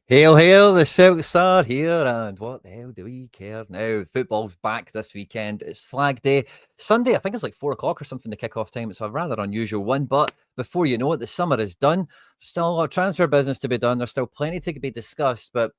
Hail, hail, the Celtics are here, and what the hell do we care now? Football's back this weekend. It's Flag Day. Sunday, I think it's like 4 o'clock or something, the kickoff time. It's a rather unusual one, but before you know it, the summer is done. There's still a lot of transfer business to be done. There's still plenty to be discussed, but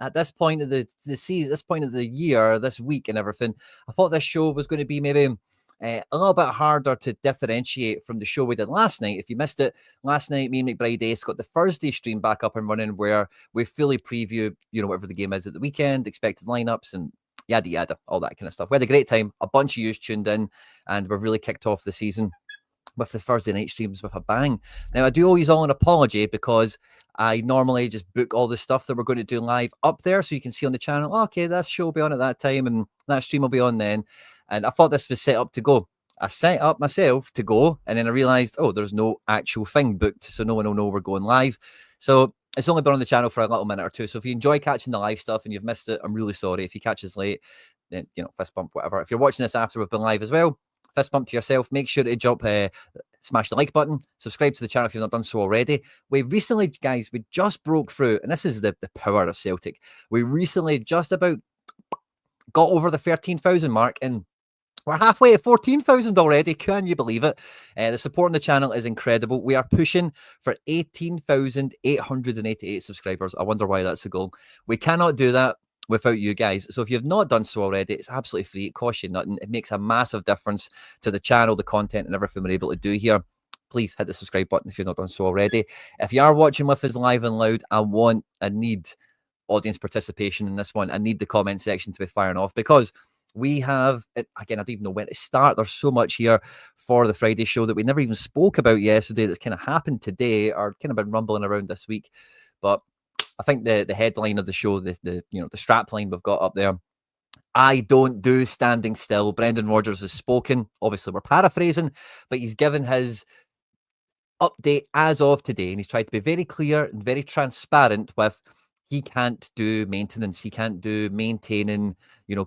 at this point of the season, this point of the year, this week and everything, I thought this show was going to be maybe a little bit harder to differentiate from the show we did last night. If you missed it, last night, me and McBride Ace got the Thursday stream back up and running where we fully preview, whatever the game is at the weekend, expected lineups and yada yada, all that kind of stuff. We had a great time. A bunch of yous tuned in, and we've really kicked off the season with the Thursday night streams with a bang. Now, I do owe you all an apology because I normally just book all the stuff that we're going to do live up there so you can see on the channel, okay, that show will be on at that time and that stream will be on then. And I thought this was set up to go. I set up myself to go, and then I realized, oh, there's no actual thing booked, so no one will know we're going live. So it's only been on the channel for a little minute or two. So if you enjoy catching the live stuff and you've missed it, I'm really sorry. If you catch us late, then, fist bump, whatever. If you're watching this after we've been live as well, fist bump to yourself. Make sure to jump, smash the like button, subscribe to the channel if you've not done so already. We recently, guys, we just broke through, and this is the power of Celtic. We recently just about got over the 13,000 mark, and we're halfway at 14,000 already. Can you believe it? The support on the channel is incredible. We are pushing for 18,888 subscribers. I wonder why that's a goal. We cannot do that without you guys. So if you've not done so already, it's absolutely free. It costs you nothing. It makes a massive difference to the channel, the content, and everything we're able to do here. Please hit the subscribe button if you've not done so already. If you are watching with us live and loud, I need audience participation in this one. I need the comment section to be firing off because we have, again, I don't even know when to start. There's so much here for the Friday show that we never even spoke about yesterday that's kind of happened today or kind of been rumbling around this week. But I think the headline of the show, the strap line we've got up there, I don't do standing still. Brendan Rodgers has spoken. Obviously, we're paraphrasing, but he's given his update as of today, and he's tried to be very clear and very transparent with he can't do maintenance. He can't do maintaining,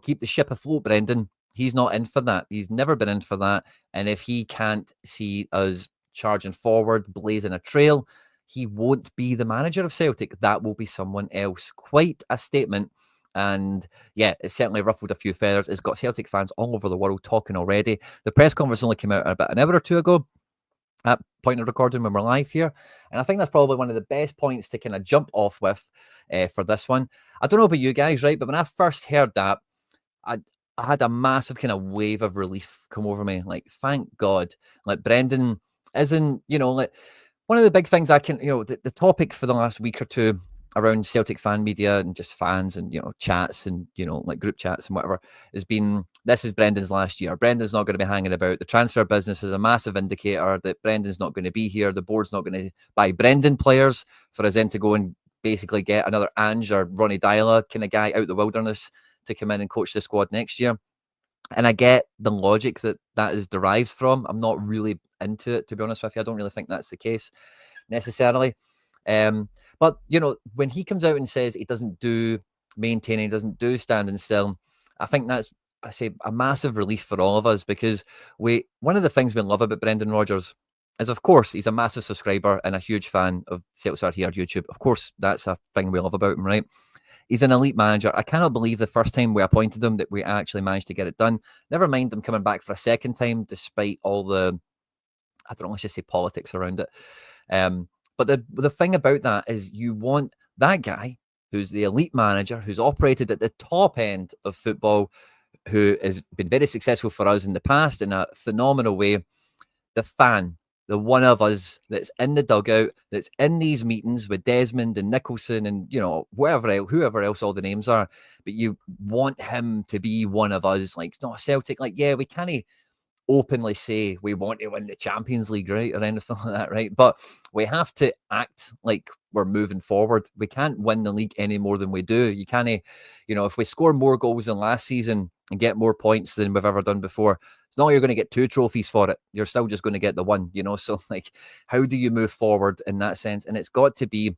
keep the ship afloat, Brendan. He's not in for that. He's never been in for that. And if he can't see us charging forward, blazing a trail, he won't be the manager of Celtic. That will be someone else. Quite a statement. And yeah, it's certainly ruffled a few feathers. It's got Celtic fans all over the world talking already. The press conference only came out about an hour or two ago at point of recording when we're live here. And I think that's probably one of the best points to kind of jump off with for this one. I don't know about you guys, right? But when I first heard that, I had a massive kind of wave of relief come over me. Like, thank God. Like, Brendan isn't, like, one of the big things I can, the topic for the last week or two around Celtic fan media and just fans and, chats and, like group chats and whatever has been, this is Brendan's last year. Brendan's not going to be hanging about. The transfer business is a massive indicator that Brendan's not going to be here. The board's not going to buy Brendan players for us then to go and basically get another Ange or Ronnie Dyla kind of guy out the wilderness to come in and coach the squad next year. And I get the logic that is derived from. I'm not really into it, to be honest with you. I don't really think that's the case necessarily. But, when he comes out and says he doesn't do maintaining, doesn't do standing still, I think that's, I say, a massive relief for all of us because one of the things we love about Brendan Rodgers is, of course, he's a massive subscriber and a huge fan of Celtic here on YouTube. Of course, that's a thing we love about him, right? He's an elite manager. I cannot believe the first time we appointed him that we actually managed to get it done. Never mind him coming back for a second time, despite all the, I don't know, let's just say politics around it. But the thing about that is you want that guy who's the elite manager, who's operated at the top end of football, who has been very successful for us in the past in a phenomenal way, the fan, the one of us that's in the dugout, that's in these meetings with Desmond and Nicholson and, whoever else all the names are, but you want him to be one of us, like, not Celtic, like, yeah, we can't openly say we want to win the Champions League, right, or anything like that, right? But we have to act like we're moving forward. We can't win the league any more than we do. You can't, if we score more goals than last season and get more points than we've ever done before, it's not like you're going to get 2 trophies for it. You're still just going to get the one, So, like, how do you move forward in that sense? And it's got to be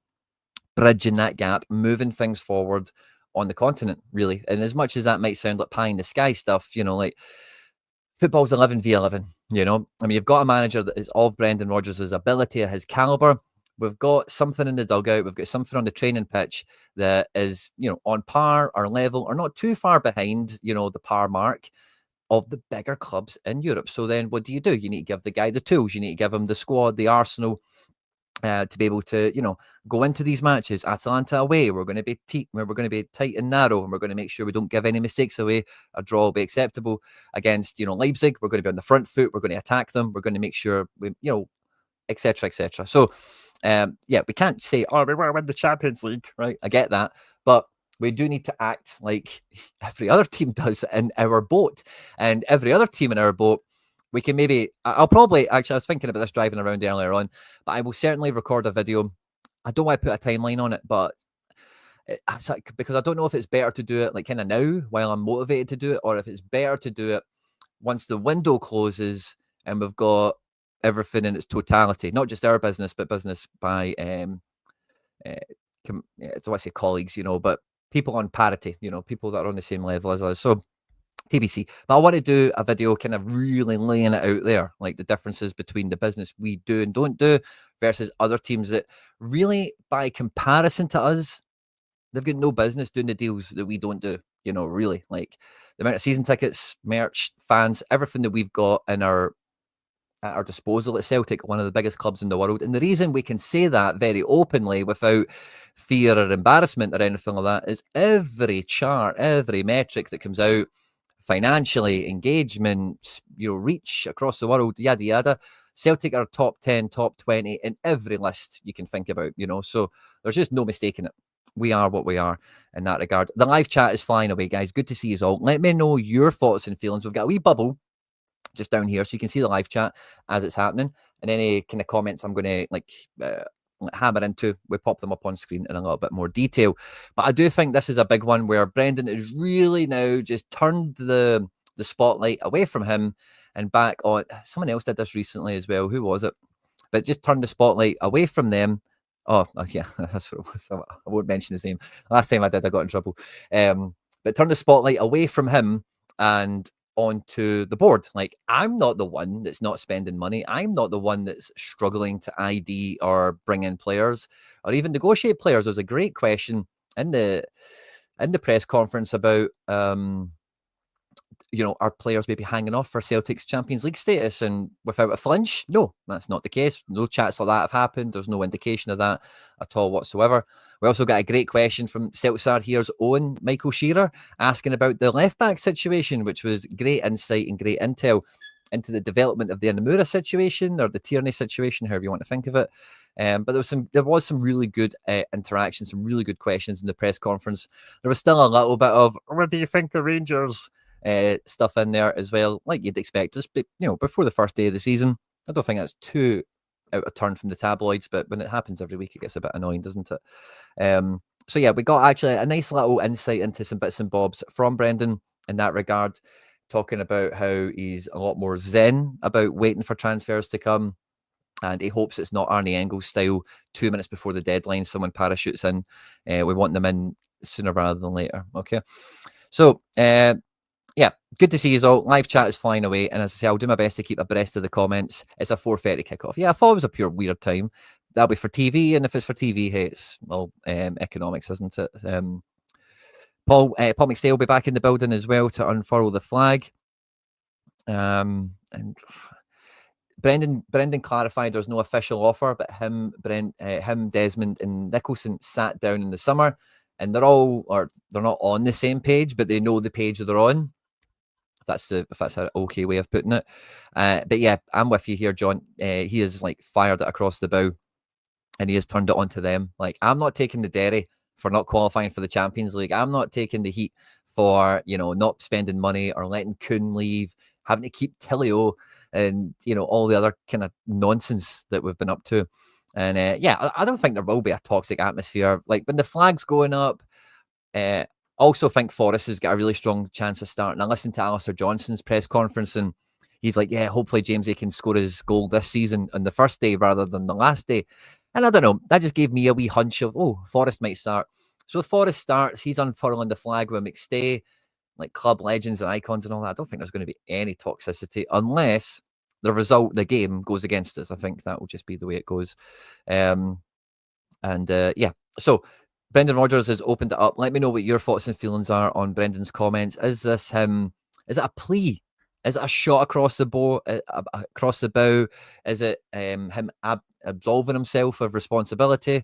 bridging that gap, moving things forward on the continent, really. And as much as that might sound like pie in the sky stuff, like, football's 11v11, I mean, you've got a manager that is of Brendan Rodgers' ability, his caliber, we've got something in the dugout, we've got something on the training pitch that is, on par or level or not too far behind, the par mark of the bigger clubs in Europe. So then what do? You need to give the guy the tools. You need to give him the squad, the arsenal, to be able to, go into these matches. Atalanta away, we're going to be tight and narrow, and we're going to make sure we don't give any mistakes away. A draw will be acceptable. Against, Leipzig, we're going to be on the front foot. We're going to attack them. We're going to make sure we, etc., etc. So, we can't say, oh, we want to win the Champions League, right? I get that, but we do need to act like every other team does in our boat, and every other team in our boat. We can maybe, I'll probably, actually, I was thinking about this driving around earlier on, but I will certainly record a video. I don't want to put a timeline on it, but because I don't know if it's better to do it like kind of now while I'm motivated to do it, or if it's better to do it once the window closes and we've got everything in its totality, not just our business, but business by, I don't want to say colleagues, but people on parity, people that are on the same level as us. So, TBC. But I want to do a video kind of really laying it out there, like the differences between the business we do and don't do versus other teams that really, by comparison to us, they've got no business doing the deals that we don't do, really. Like the amount of season tickets, merch, fans, everything that we've got at our disposal at Celtic, one of the biggest clubs in the world. And the reason we can say that very openly without fear or embarrassment or anything like that is every chart, every metric that comes out, financially, engagement, reach across the world, yada, yada. Celtic are top 10, top 20 in every list you can think about, so there's just no mistaking it. We are what we are in that regard. The live chat is flying away, guys. Good to see you all. Let me know your thoughts and feelings. We've got a wee bubble just down here, so you can see the live chat as it's happening. And any kind of comments I'm going to hammer into, we pop them up on screen in a little bit more detail. But I do think this is a big one where Brendan has really now just turned the spotlight away from him and back on. Someone else did this recently as well. Who was it? But just turned the spotlight away from them. Oh, yeah, that's what it was. I won't mention his name. Last time I did, I got in trouble. But turned the spotlight away from him and onto the board. Like, I'm not the one that's not spending money. I'm not the one that's struggling to ID or bring in players or even negotiate players. There was a great question in the press conference about are players maybe hanging off for Celtic's Champions League status? And without a flinch, no, that's not the case. No chats like that have happened. There's no indication of that at all whatsoever. We also got a great question from Celtsar here's own Michael Shearer asking about the left-back situation, which was great insight and great intel into the development of the Inamura situation or the Tierney situation, however you want to think of it. But there was some really good interaction, some really good questions in the press conference. There was still a little bit of, what do you think of Rangers? Stuff in there as well, like you'd expect us, but before the first day of the season. I don't think that's too out of turn from the tabloids, but when it happens every week, it gets a bit annoying, doesn't it? So yeah, we got actually a nice little insight into some bits and bobs from Brendan in that regard, talking about how he's a lot more zen about waiting for transfers to come. And he hopes it's not Arnie Engels style, 2 minutes before the deadline, someone parachutes in. We want them in sooner rather than later. Okay. So, yeah, good to see you all. Live chat is flying away. And as I say, I'll do my best to keep abreast of the comments. It's a 4:30 kickoff. Yeah, I thought it was a pure weird time. That'll be for TV. And if it's for TV, hey, it's economics, isn't it? Paul McStay will be back in the building as well to unfurl the flag. And Brendan clarified there's no official offer, but him, Desmond, and Nicholson sat down in the summer, and they're not on the same page, but they know the page that they're on. If that's an okay way of putting it. But yeah, I'm with you here, John. He is like fired it across the bow, and he has turned it onto them. Like, I'm not taking the derry for not qualifying for the Champions League. I'm not taking the heat for not spending money or letting Kuhn leave, having to keep Tillio, and all the other kind of nonsense that we've been up to. And yeah, I don't think there will be a toxic atmosphere. Like, when the flag's going up, also think Forrest has got a really strong chance of starting. I listened to Alistair Johnson's press conference, and he's like, yeah, hopefully Jamesy can score his goal this season on the first day rather than the last day. And I don't know, that just gave me a wee hunch of, Forrest might start. So if Forrest starts, he's unfurling the flag with McStay, like club legends and icons and all that. I don't think there's going to be any toxicity unless the result, the game goes against us. I think that will just be the way it goes. Yeah, so Brendan Rodgers has opened it up. Let me know what your thoughts and feelings are on Brendan's comments. Is this him? Is it a plea? Is it a shot across the bow? Across the bow? Is it him absolving himself of responsibility?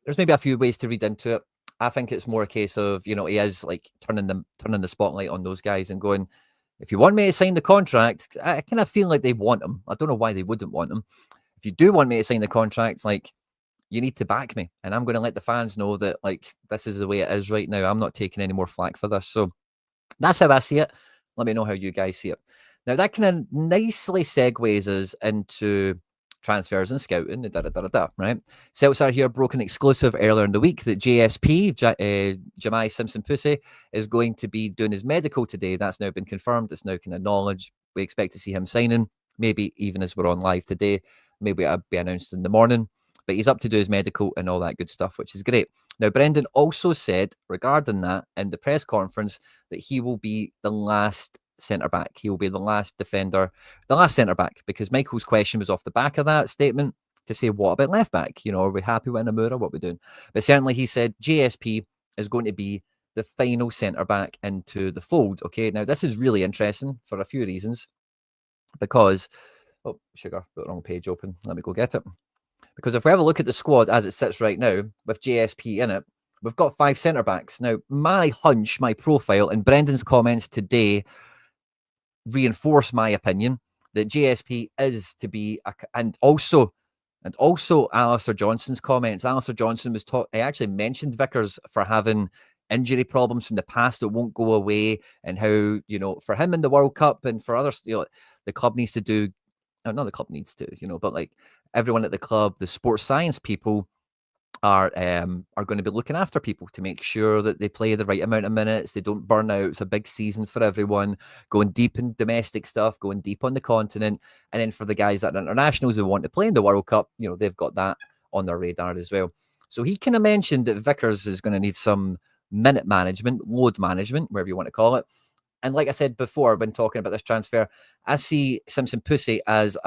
There's maybe a few ways to read into it. I think it's more a case of, he is like turning the spotlight on those guys and going, if you want me to sign the contract, I kind of feel like they want him. I don't know why they wouldn't want him. If you do want me to sign the contract, like, you need to back me. And I'm going to let the fans know that, like, this is the way it is right now. I'm not taking any more flack for this. So that's how I see it. Let me know how you guys see it. Now, that kind of nicely segues us into transfers and scouting, right? Celtic here broke an exclusive earlier in the week that JSP, Jahmai Simpson Pusey, is going to be doing his medical today. That's now been confirmed. It's now kind of knowledge. We expect to see him signing, maybe even as we're on live today. Maybe it'll be announced in the morning. But he's up to do his medical and all that good stuff, which is great. Now, Brendan also said regarding that in the press conference that he will be the last centre-back. He will be the last defender, the last centre-back, because Michael's question was off the back of that statement to say, what about left-back? Are we happy with Namura? What are we doing? But certainly he said JSP is going to be the final centre-back into the fold. Okay, now this is really interesting for a few reasons because, oh, sugar, got the wrong page open. Let me go get it. Because if we have a look at the squad as it sits right now, with JSP in it, we've got 5 centre-backs. Now, my hunch, my profile, and Brendan's comments today reinforce my opinion that JSP is to be, and also Alistair Johnson's comments. Alistair Johnson was he actually mentioned Vickers for having injury problems from the past that won't go away, and how, for him in the World Cup and for others, the club needs to do, not the club needs to, but like everyone at the club, the sports science people are going to be looking after people to make sure that they play the right amount of minutes, they don't burn out. It's a big season for everyone, going deep in domestic stuff, going deep on the continent, and then for the guys that are internationals who want to play in the World Cup, they've got that on their radar as well. So he kind of mentioned that Vickers is going to need some minute management, load management, whatever you want to call it. And like I said before, when talking about this transfer, I see Simpson Pusey as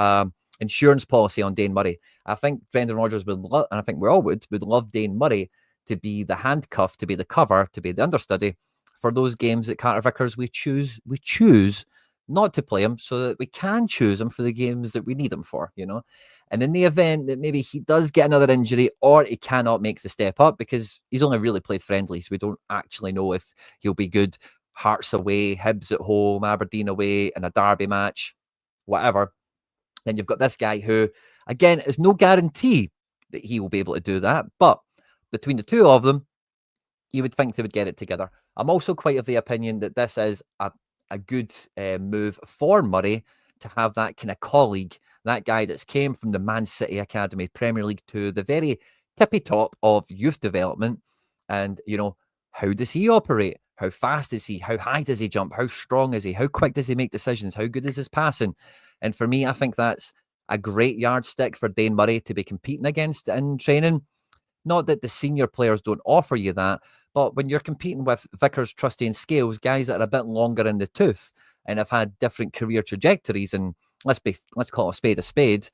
insurance policy on Dane Murray. I think Brendan Rodgers would love, and I think we all would love Dane Murray to be the handcuff, to be the cover, to be the understudy for those games that Carter Vickers we choose not to play him, so that we can choose him for the games that we need him for, And in the event that maybe he does get another injury or he cannot make the step up because he's only really played friendly, so we don't actually know if he'll be good. Hearts away, Hibs at home, Aberdeen away, in a derby match, whatever. Then you've got this guy who, again, is no guarantee that he will be able to do that. But between the two of them, you would think they would get it together. I'm also quite of the opinion that this is a good move for Murray to have that kind of colleague, that guy that's came from the Man City Academy, Premier League 2, the very tippy top of youth development. And, how does he operate? How fast is he? How high does he jump? How strong is he? How quick does he make decisions? How good is his passing? And for me, I think that's a great yardstick for Dane Murray to be competing against in training. Not that the senior players don't offer you that, but when you're competing with Vickers, Trusty and Scales, guys that are a bit longer in the tooth and have had different career trajectories, and let's call a spade.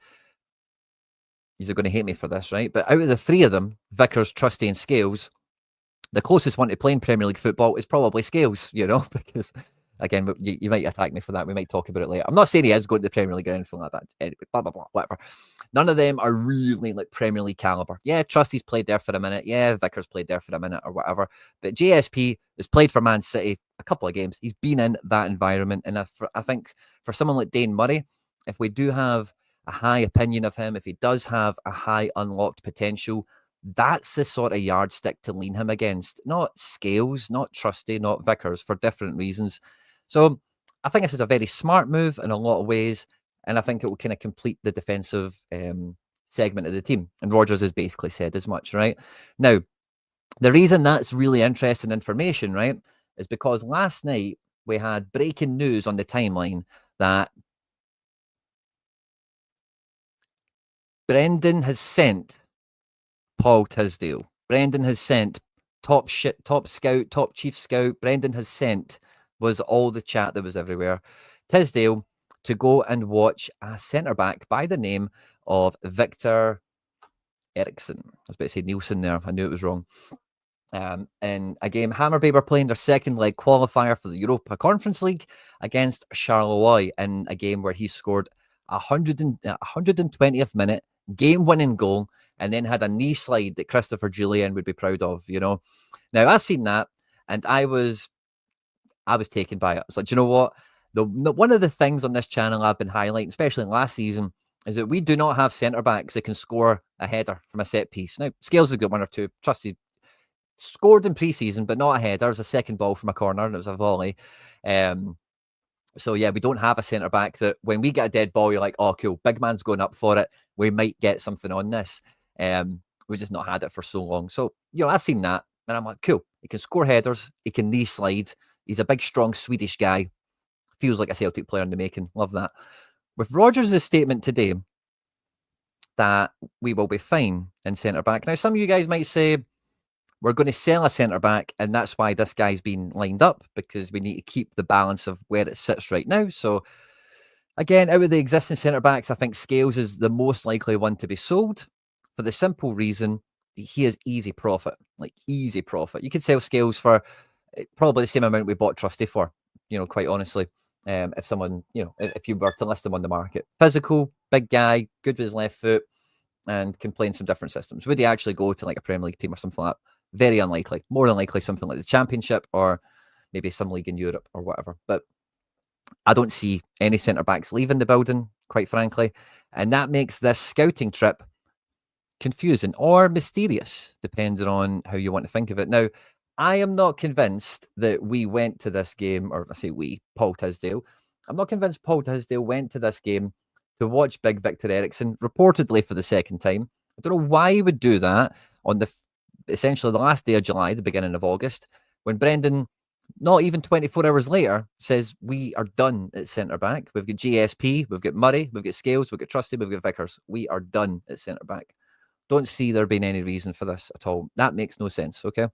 You're going to hate me for this, right? But out of the 3 of them, Vickers, Trusty and Scales, the closest one to playing Premier League football is probably Scales, because, again, you might attack me for that. We might talk about it later. I'm not saying he is going to the Premier League or anything like that. Anyway, blah, blah, blah, whatever. None of them are really like Premier League caliber. Yeah, Trusty's played there for a minute. Yeah, Vickers played there for a minute or whatever. But JSP has played for Man City a couple of games. He's been in that environment. And I think for someone like Dane Murray, if we do have a high opinion of him, if he does have a high unlocked potential, that's the sort of yardstick to lean him against. Not Scales, not Trusty, not Vickers, for different reasons. So I think this is a very smart move in a lot of ways, and I think it will kind of complete the defensive segment of the team. And Rodgers has basically said as much, right? Now, the reason that's really interesting information, right, is because last night we had breaking news on the timeline that Brendan has sent Paul Tisdale. Brendan has sent top scout, top chief scout. Brendan has sent was all the chat that was everywhere. Tisdale to go and watch a centre-back by the name of Victor Eriksson. I was about to say Nielsen there. I knew it was wrong. In a game, Hammarby were playing their second leg qualifier for the Europa Conference League against Charleroi in a game where he scored 120th minute game-winning goal and then had a knee slide that Christopher Julian would be proud of, you know. Now, I seen that and I was taken by it. It's like, do you know what? One of the things on this channel I've been highlighting, especially last season, is that we do not have centre-backs that can score a header from a set piece. Now, Scales has got one or two. Trust he scored in pre-season, but not a header. It was a second ball from a corner, and it was a volley. So, yeah, we don't have a centre-back that when we get a dead ball, you're like, oh, cool, big man's going up for it. We might get something on this. We've just not had it for so long. So, you know, I've seen that, and I'm like, cool. He can score headers. He can knee slide. He's a big, strong Swedish guy. Feels like a Celtic player in the making. Love that. With Rodgers' statement today that we will be fine in centre-back. Now, some of you guys might say, we're going to sell a centre-back, and that's why this guy's been lined up, because we need to keep the balance of where it sits right now. So, again, out of the existing centre-backs, I think Scales is the most likely one to be sold for the simple reason he is easy profit. Like, easy profit. You could sell Scales for probably the same amount we bought Trusty for, you know, quite honestly. If someone, you know, if you were to list him on the market. Physical, big guy, good with his left foot, and can play in some different systems. Would he actually go to like a Premier League team or something like that? Very unlikely. More than likely something like the Championship or maybe some league in Europe or whatever. But I don't see any centre-backs leaving the building, quite frankly. And that makes this scouting trip confusing or mysterious, depending on how you want to think of it. Now, I am not convinced that we went to this game, or I say we, Paul Tisdale. I'm not convinced Paul Tisdale went to this game to watch big Victor Eriksson, reportedly for the second time. I don't know why he would do that on essentially the last day of July, the beginning of August, when Brendan, not even 24 hours later, says we are done at centre-back. We've got GSP, we've got Murray, we've got Scales, we've got Trusty, we've got Vickers. We are done at centre-back. Don't see there being any reason for this at all. That makes no sense, okay?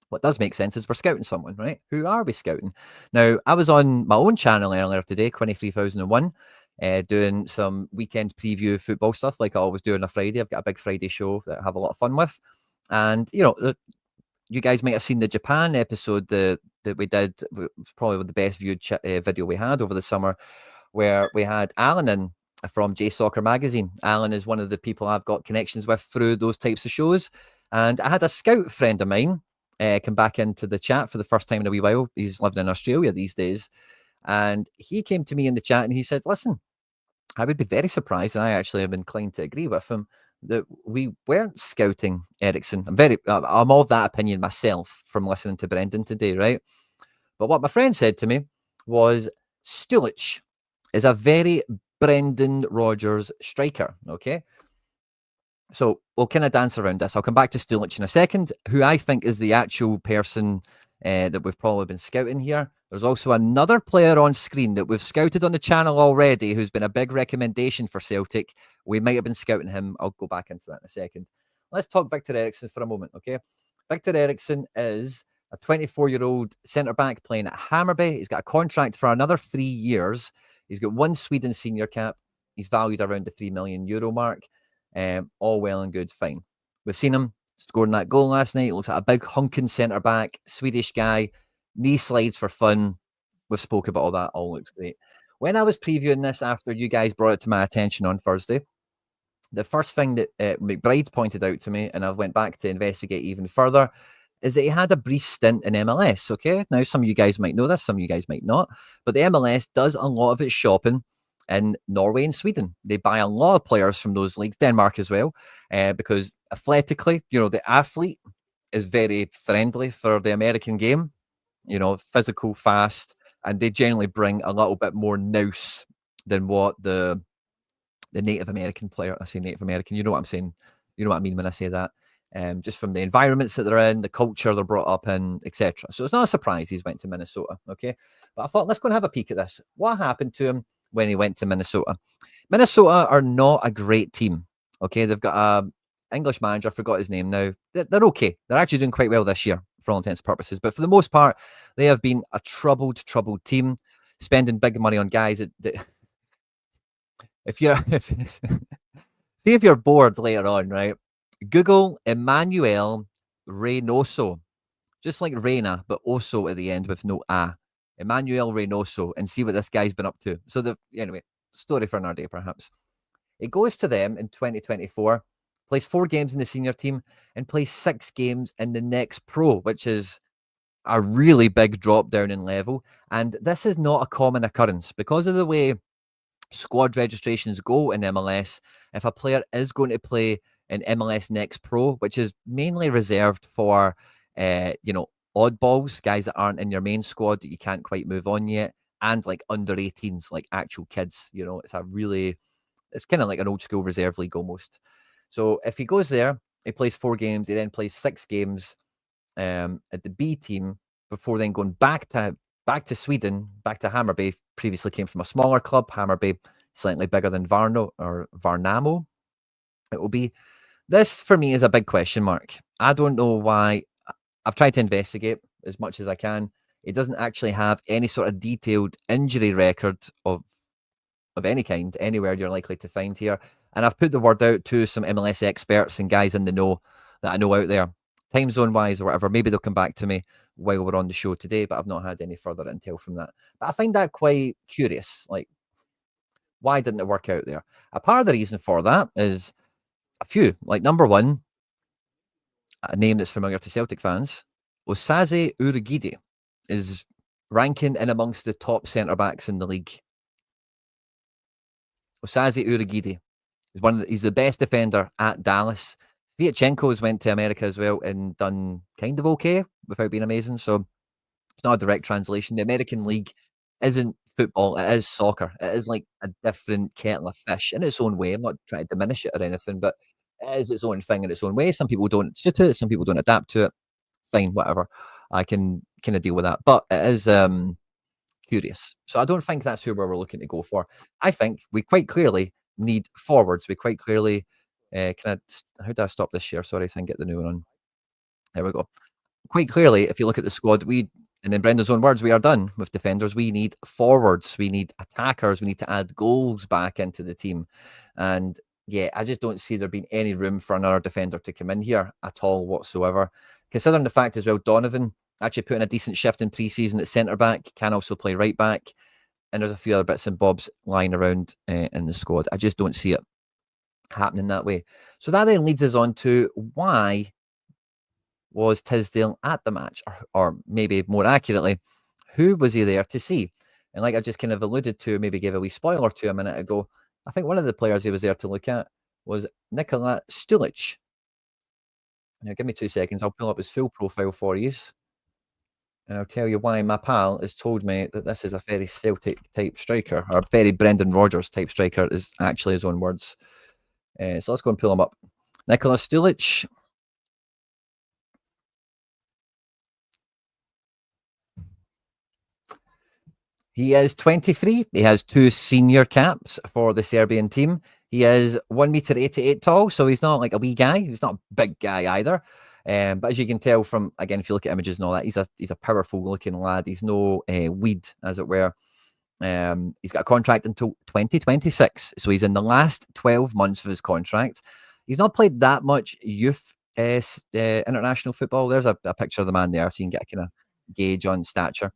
What does make sense is we're scouting someone, right? Who are we scouting? Now, I was on my own channel earlier today, Quinny 3001, doing some weekend preview football stuff like I always do on a Friday. I've got a big Friday show that I have a lot of fun with. And, you know, you guys might have seen the Japan episode that we did. It was probably the best viewed video we had over the summer, where we had Alan in from J Soccer Magazine. Alan is one of the people I've got connections with through those types of shows. And I had a scout friend of mine come back into the chat for the first time in a wee while. He's living in Australia these days. And he came to me in the chat and he said, listen, I would be very surprised, and I actually am inclined to agree with him, that we weren't scouting Eriksson. I'm of that opinion myself from listening to Brendan today, right? But what my friend said to me was Stulich is a very Brendan Rodgers striker, okay? So we'll kind of dance around this. I'll come back to Stulich in a second, who I think is the actual person that we've probably been scouting here. There's also another player on screen that we've scouted on the channel already who's been a big recommendation for Celtic. We might have been scouting him. I'll go back into that in a second. Let's talk Victor Eriksson for a moment, okay? Victor Eriksson is a 24-year-old centre-back playing at Hammarby. He's got a contract for another 3 years. He's got one Sweden senior cap. He's valued around the €3 million mark. All well and good, fine. We've seen him scoring that goal last night. It looks like a big hunking centre-back, Swedish guy, knee slides for fun. We've spoke about all that. All looks great. When I was previewing this after you guys brought it to my attention on Thursday, the first thing that McBride pointed out to me, and I went back to investigate even further, is that he had a brief stint in MLS, okay? Now, some of you guys might know this, some of you guys might not, but the MLS does a lot of its shopping in Norway and Sweden. They buy a lot of players from those leagues, Denmark as well, because athletically, you know, the athlete is very friendly for the American game, you know, physical, fast, and they generally bring a little bit more nous than what the Native American player, I say Native American, you know what I'm saying, you know what I mean when I say that, just from the environments that they're in, the culture they're brought up in, etc. So it's not a surprise he's went to Minnesota, okay? But I thought, let's go and have a peek at this. What happened to him when he went to Minnesota? Minnesota are not a great team, okay? They've got a English manager, I forgot his name now. They're okay. They're actually doing quite well this year for all intents and purposes. But for the most part, they have been a troubled team, spending big money on guys that If you're see if you're bored later on, right? Google Emmanuel Reynoso, just like Reina, but Oso at the end with no A. Emmanuel Reynoso, and see what this guy's been up to. So anyway, story for another day, perhaps. It goes to them in 2024, plays 4 games in the senior team, and plays 6 games in the next pro, which is a really big drop down in level. And this is not a common occurrence because of the way squad registrations go in MLS. If a player is going to play in MLS Next Pro, which is mainly reserved for, oddballs, guys that aren't in your main squad that you can't quite move on yet, and like under 18s, like actual kids, it's kind of like an old school reserve league almost. So if he goes there, he plays 4 games, he then plays 6 games at the B team before then going back to Sweden, back to Hammarby. Previously came from a smaller club, Hammarby, slightly bigger than Varnamo. It will be. This for me is a big question mark. I don't know why. I've tried to investigate as much as I can. It doesn't actually have any sort of detailed injury record of any kind anywhere you're likely to find here. And I've put the word out to some MLS experts and guys in the know that I know out there, time zone wise or whatever. Maybe they'll come back to me while we're on the show today, but I've not had any further intel from that. But I find that quite curious. Like, why didn't it work out there? A part of the reason for that is a few. Like, number one, a name that's familiar to Celtic fans, Osaze Urugide is ranking in amongst the top centre backs in the league. Osaze Urugide is he's the best defender at Dallas. Sviatchenko's went to America as well and done kind of okay without being amazing. So it's not a direct translation. The American League isn't football, it is soccer. It is like a different kettle of fish in its own way. I'm not trying to diminish it or anything, but it is its own thing in its own way. Some people don't suit it, some people don't adapt to it. Fine, whatever. I can kind of deal with that. But it is curious. So I don't think that's who we're looking to go for. I think we quite clearly need forwards. We quite clearly how do I stop this share? Sorry, I can get the new one on. There we go. Quite clearly, if you look at the squad, and in Brendan's own words, we are done with defenders. We need forwards. We need attackers. We need to add goals back into the team. And yeah, I just don't see there being any room for another defender to come in here at all whatsoever. Considering the fact as well, Donovan actually put in a decent shift in pre-season at centre back, can also play right back. And there's a few other bits and bobs lying around in the squad. I just don't see it happening that way. So that then leads us on to why was Tisdale at the match? Or maybe more accurately, who was he there to see? And like I just kind of alluded to, maybe gave a wee spoiler to a minute ago, I think one of the players he was there to look at was Nikola Stulic. Now, give me 2 seconds. I'll pull up his full profile for you. And I'll tell you why my pal has told me that this is a very Celtic type striker, or very Brendan Rodgers type striker, is actually his own words. So let's go and pull him up. Nikola Stulic. He is 23. He has 2 senior caps for the Serbian team. He is 1 meter 88 tall, so he's not like a wee guy. He's not a big guy either. But as you can tell from, again, if you look at images and all that, he's a powerful looking lad. He's no weed, as it were. He's got a contract until 2026, so he's in the last 12 months of his contract. He's not played that much youth international football. There's a picture of the man there, so you can get a kind of gauge on stature.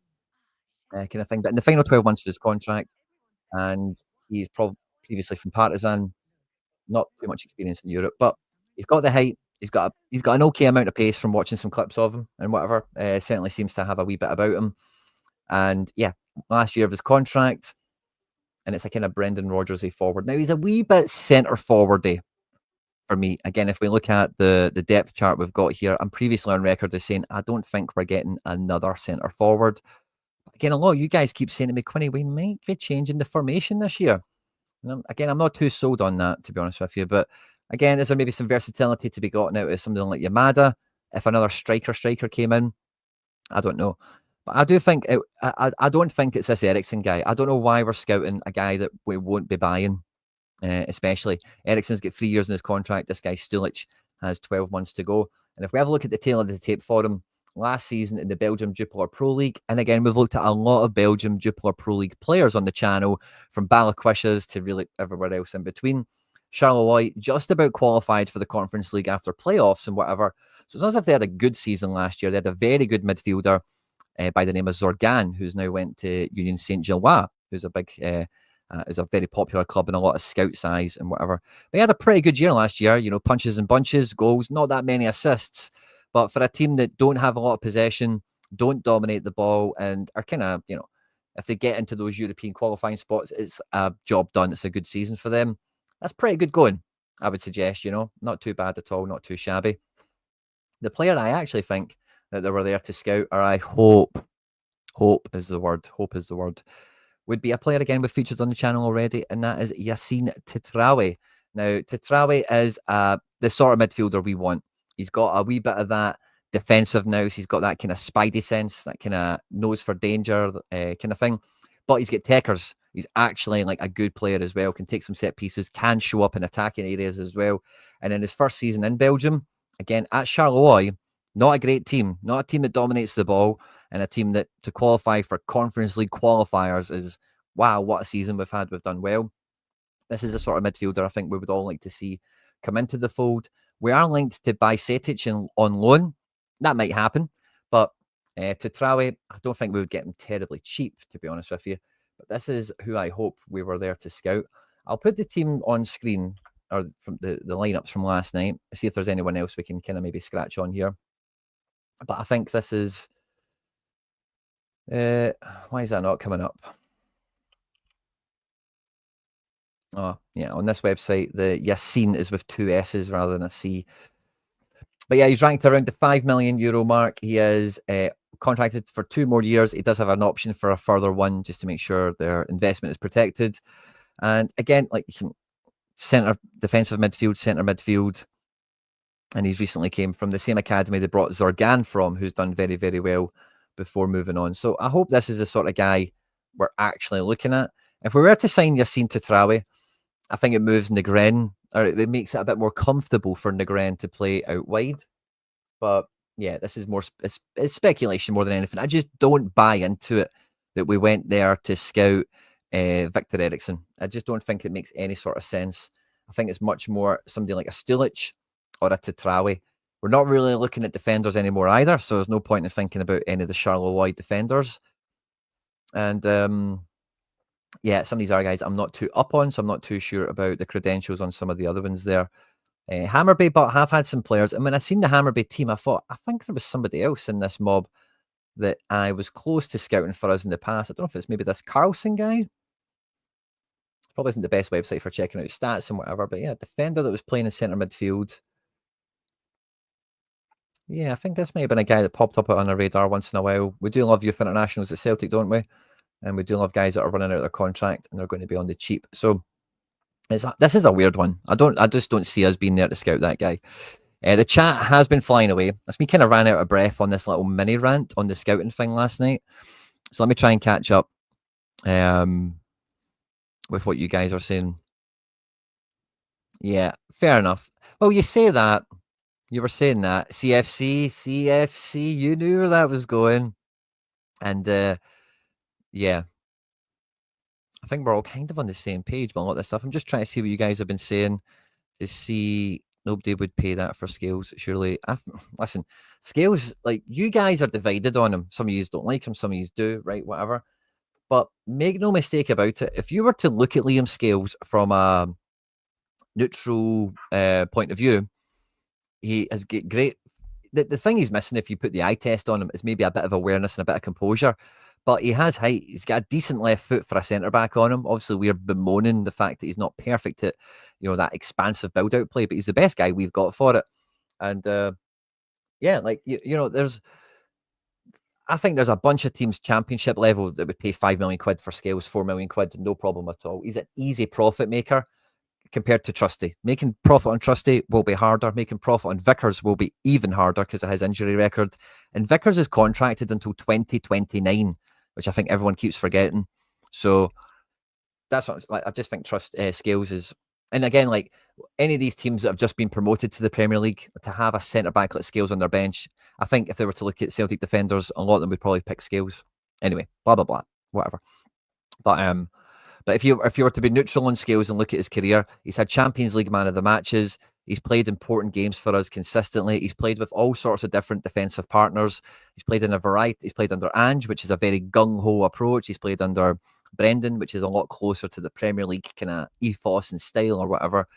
Kind of thing. But in the final 12 months of his contract, and he's previously from Partizan, not too much experience in Europe, but he's got the height. He's got an okay amount of pace from watching some clips of him and whatever. Certainly seems to have a wee bit about him. And yeah, last year of his contract, and it's a kind of Brendan Rodgers-y forward. Now he's a wee bit centre forwardy for me. Again, if we look at the depth chart we've got here, I'm previously on record as saying I don't think we're getting another centre forward. Again, a lot of you guys keep saying to me, Quinny, we might be changing the formation this year. And I'm not too sold on that, to be honest with you. But again, is there maybe some versatility to be gotten out of something like Yamada? If another striker came in, I don't know. But I do think I don't think it's this Eriksson guy. I don't know why we're scouting a guy that we won't be buying. Especially Eriksson's got 3 years in his contract. This guy Stulic has 12 months to go. And if we have a look at the tail of the tape for him, last season in the Belgium Jupiler Pro League. And again, we've looked at a lot of Belgium Jupiler Pro League players on the channel, from Balaquishas to really everywhere else in between. Charleroi just about qualified for the Conference League after playoffs and whatever. So it's not as if they had a good season last year. They had a very good midfielder by the name of Zorgan, who's now went to Union Saint-Gilloise, who's a big, is a very popular club and a lot of scout size and whatever. But he had a pretty good year last year, punches and bunches, goals, not that many assists. But for a team that don't have a lot of possession, don't dominate the ball, and are kind of, if they get into those European qualifying spots, it's a job done. It's a good season for them. That's pretty good going, I would suggest, not too bad at all, not too shabby. The player I actually think that they were there to scout, or I hope is the word, would be a player again we've featured on the channel already, and that is Yassine Tetraoui. Now, Tetraoui is the sort of midfielder we want. He's got a wee bit of that defensive nous. He's got that kind of spidey sense, that kind of nose for danger kind of thing. But he's got techers. He's actually like a good player as well, can take some set pieces, can show up in attacking areas as well. And in his first season in Belgium, again, at Charleroi, not a great team, not a team that dominates the ball, and a team that to qualify for Conference League qualifiers is, wow, what a season we've had. We've done well. This is a sort of midfielder I think we would all like to see come into the fold. We are linked to buy Setic on loan. That might happen. But Tetraoui, I don't think we would get him terribly cheap, to be honest with you. But this is who I hope we were there to scout. I'll put the team on screen, or from the lineups from last night, see if there's anyone else we can kind of maybe scratch on here. But I think this is... why is that not coming up? Oh, yeah, on this website, the Yassine is with 2 S's rather than a C. But yeah, he's ranked around the €5 million mark. He is contracted for 2 more years. He does have an option for a further one, just to make sure their investment is protected. And again, like centre, defensive midfield, centre midfield. And he's recently came from the same academy they brought Zorgan from, who's done very, very well before moving on. So I hope this is the sort of guy we're actually looking at. If we were to sign Yassine Tetraoui, I think it moves Negren, or it makes it a bit more comfortable for Negren to play out wide. But yeah, this is more it's speculation more than anything. I just don't buy into it that we went there to scout Victor Eriksson. I just don't think it makes any sort of sense. I think it's much more somebody like a Stulic or a Tetraoui. We're not really looking at defenders anymore either, so there's no point in thinking about any of the Charleroi defenders. And yeah, some of these are guys I'm not too up on, so I'm not too sure about the credentials on some of the other ones there. Hammarby, but have had some players. And when I seen the Hammarby team, I thought, I think there was somebody else in this mob that I was close to scouting for us in the past. I don't know if it's maybe this Carlson guy. Probably isn't the best website for checking out stats and whatever, but yeah, defender that was playing in centre midfield. Yeah, I think this may have been a guy that popped up on our radar once in a while. We do love youth internationals at Celtic, don't we? And we do love guys that are running out of their contract and they're going to be on the cheap. So this is a weird one. I just don't see us being there to scout that guy. The chat has been flying away. That's me kind of ran out of breath on this little mini rant on the scouting thing last night. So let me try and catch up with what you guys are saying. Yeah, fair enough. Well, you say that. You were saying that. CFC, you knew where that was going. And yeah, I think we're all kind of on the same page with a lot of this stuff. I'm just trying to see what you guys have been saying to see. Nobody would pay that for Scales, surely. Listen, Scales, like, you guys are divided on him. Some of you don't like him, some of you do, right, whatever. But make no mistake about it. If you were to look at Liam Scales from a neutral point of view, he has great... The thing he's missing, if you put the eye test on him, is maybe a bit of awareness and a bit of composure. But he has height. He's got a decent left foot for a centre-back on him. Obviously, we're bemoaning the fact that he's not perfect at, that expansive build-out play, but he's the best guy we've got for it. And, yeah, like, I think there's a bunch of teams championship level that would pay £5 million for Scales, £4 million, no problem at all. He's an easy profit maker compared to Trusty. Making profit on Trusty will be harder. Making profit on Vickers will be even harder because of his injury record. And Vickers is contracted until 2029. Which I think everyone keeps forgetting. So that's what I just think Scales is. And again, like any of these teams that have just been promoted to the Premier League, to have a centre back like Scales on their bench, I think if they were to look at Celtic defenders, a lot of them would probably pick Scales. Anyway, blah blah blah, whatever. But if you were to be neutral on Scales and look at his career, he's had Champions League man of the matches. He's played important games for us consistently. He's played with all sorts of different defensive partners. He's played in a variety. He's played under Ange, which is a very gung-ho approach. He's played under Brendan, which is a lot closer to the Premier League kind of ethos and style or whatever.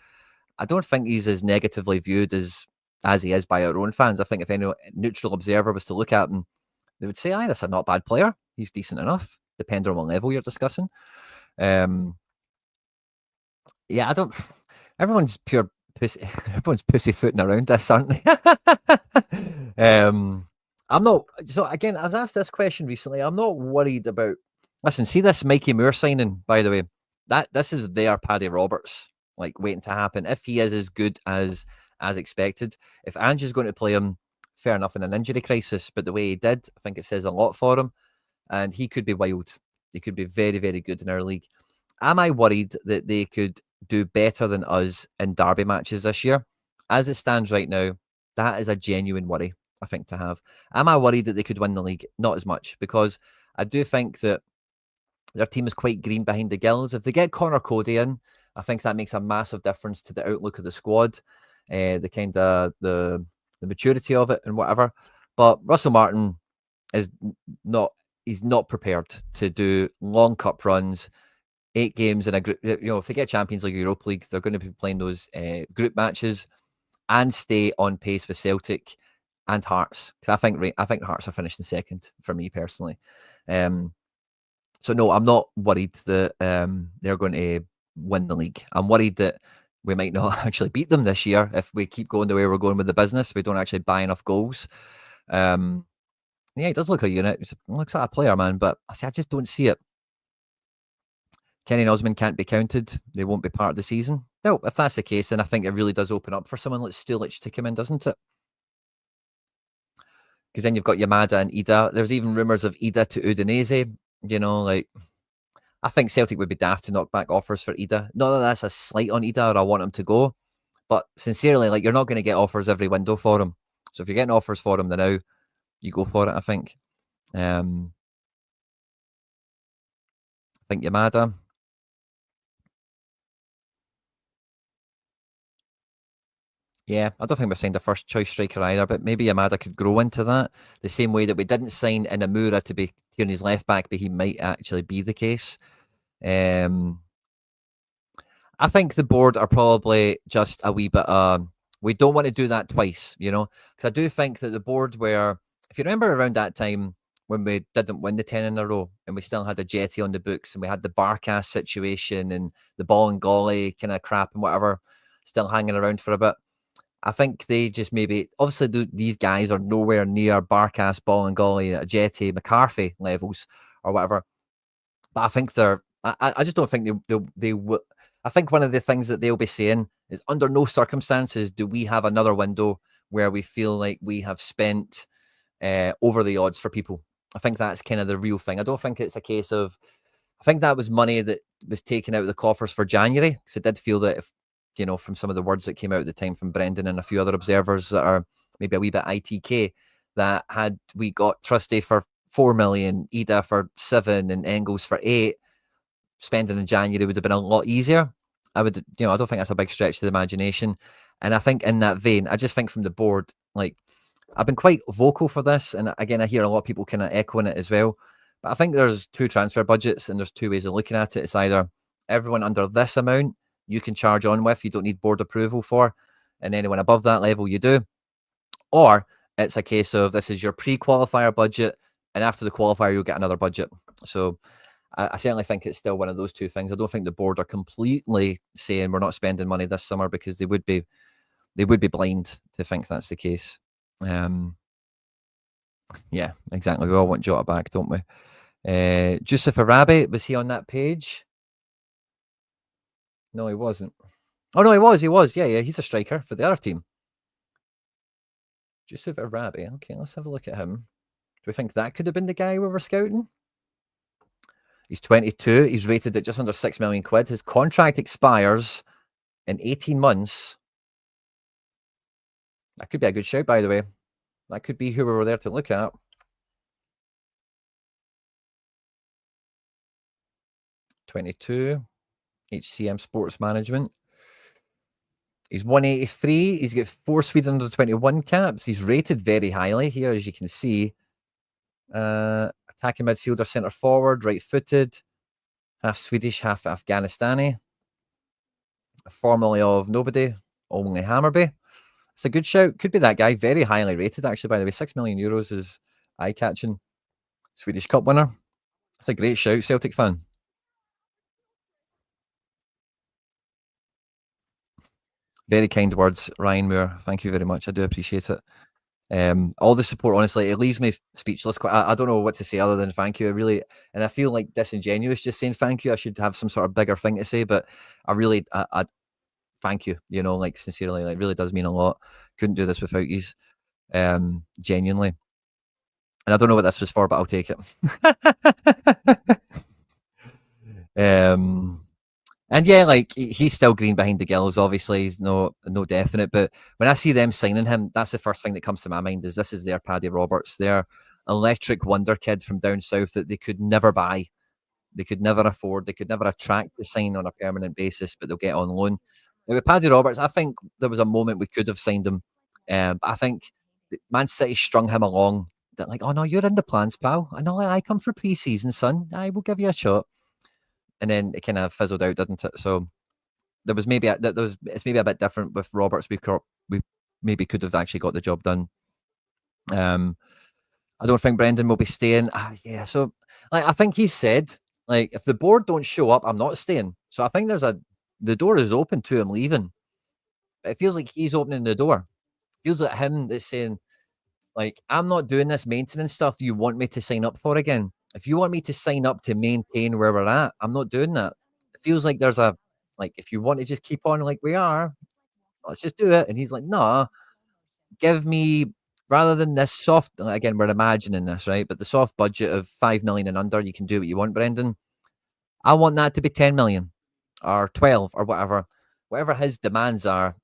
I don't think he's as negatively viewed as he is by our own fans. I think if any neutral observer was to look at him, they would say, that's a not bad player. He's decent enough, depending on what level you're discussing. Yeah, I don't. Everyone's pure pussy. Everyone's pussyfooting around this, aren't they? I'm not. So again, I've asked this question recently. I'm not worried about. Listen, see this Mikey Moore signing, by the way. This is their Paddy Roberts, like waiting to happen. If he is as good as expected, if Ange is going to play him, fair enough in an injury crisis, but the way he did, I think it says a lot for him, and he could be wild. He could be very, very good in our league. Am I worried that they could do better than us in derby matches this year? As it stands right now, that is a genuine worry, I think, to have. Am I worried that they could win the league? Not as much, because I do think that their team is quite green behind the gills. If they get Connor Cody in, I think that makes a massive difference to the outlook of the squad, the kind of the maturity of it and whatever. But Russell Martin is not. He's not prepared to do long cup runs, 8 games in a group. If they get Champions League, Europa League, they're going to be playing those group matches and stay on pace with Celtic and Hearts. Because I think Hearts are finishing second for me personally. So no, I'm not worried that they're going to win the league. I'm worried that we might not actually beat them this year if we keep going the way we're going with the business. We don't actually buy enough goals. Yeah, he does look a unit. He looks like a player, man. But I just don't see it. Kenny and Osman can't be counted. They won't be part of the season. No, if that's the case, then I think it really does open up for someone like Stulic to come in, doesn't it? Because then you've got Yamada and Ida. There's even rumours of Ida to Udinese. I think Celtic would be daft to knock back offers for Ida. Not that that's a slight on Ida or I want him to go. But sincerely, you're not going to get offers every window for him. So if you're getting offers for him now, you go for it, I think. I think Yamada. Yeah, I don't think we've signed a first choice striker either, but maybe Yamada could grow into that the same way that we didn't sign Inamura to be Tierney's left back, but he might actually be the case. I think the board are probably just a wee bit. We don't want to do that twice, because I do think that the board were, if you remember around that time when we didn't win the 10 in a row and we still had a Jetty on the books and we had the Barkas situation and the ball and golly kind of crap and whatever still hanging around for a bit. I think they just obviously these guys are nowhere near Barkas, ball and golly, Jetty, McCarthy levels or whatever. But I think I just don't think they will. I think one of the things that they'll be saying is under no circumstances do we have another window where we feel like we have spent over the odds for people. I think that's kind of the real thing. I don't think it's a case of, I think that was money that was taken out of the coffers for January. Because I did feel that if, from some of the words that came out at the time from Brendan and a few other observers that are maybe a wee bit ITK, that had we got Trusty for 4 million, Ida for 7 and Engels for 8, spending in January would have been a lot easier. I don't think that's a big stretch to the imagination. And I think in that vein, I just think from the board, I've been quite vocal for this. And again, I hear a lot of people kind of echoing it as well. But I think there's 2 transfer budgets and there's 2 ways of looking at it. It's either everyone under this amount you can charge on with, you don't need board approval for, and anyone above that level you do. Or it's a case of this is your pre-qualifier budget, and after the qualifier, you'll get another budget. So I certainly think it's still one of those 2 things. I don't think the board are completely saying we're not spending money this summer, because they would be blind to think that's the case. Yeah, exactly. We all want Jota back, don't we? Joseph Arabi, was he on that page? No, he wasn't. Oh, no, he was. Yeah, he's a striker for the other team. Joseph Arabi. Okay, let's have a look at him. Do we think that could have been the guy we were scouting? He's 22. He's rated at just under 6 million quid. His contract expires in 18 months. That could be a good shout, by the way. That could be who we were there to look at. 22, HCM Sports Management. He's 183. He's got 4 Sweden under 21 caps. He's rated very highly here, as you can see. Attacking midfielder, centre forward, right footed, half Swedish, half Afghanistani. Formerly of nobody, only Hammarby. It's a good shout. Could be that guy. Very highly rated, actually, by the way. 6 million euros is eye catching. Swedish Cup winner. It's a great shout, Celtic fan. Very kind words, Ryan Moore. Thank you very much. I do appreciate it. All the support, honestly, it leaves me speechless. I don't know what to say other than thank you. I really, and I feel like disingenuous just saying thank you. I should have some sort of bigger thing to say, but I thank you. You know, like sincerely, like really does mean a lot. Couldn't do this without you, genuinely. And I don't know what this was for, but I'll take it. And yeah, like he's still green behind the gills. Obviously, he's no definite. But when I see them signing him, that's the first thing that comes to my mind. Is this is their Paddy Roberts, their electric wonder kid from down south that they could never buy, they could never afford, they could never attract to sign on a permanent basis, but they'll get on loan. Now, with Paddy Roberts, I think there was a moment we could have signed him, but I think Man City strung him along. That like, oh no, you're in the plans, pal. I know I come for pre-season, son. I will give you a shot. And then it kind of fizzled out, didn't it? So there was maybe it's maybe a bit different with Roberts. We maybe could have actually got the job done. I don't think Brendan will be staying. Yeah, so like I think he said like if the board don't show up, I'm not staying. So I think the door is open to him leaving. But it feels like he's opening the door. It feels like him that's saying like I'm not doing this maintenance stuff you want me to sign up for again. If you want me to sign up to maintain where we're at, I'm not doing that. It feels like there's a like if you want to just keep on like we are, let's just do it. And he's like, nah, give me rather than this soft again, we're imagining this, right? But the soft budget of 5 million and under, you can do what you want, Brendan. I want that to be 10 million or 12 or whatever. Whatever his demands are,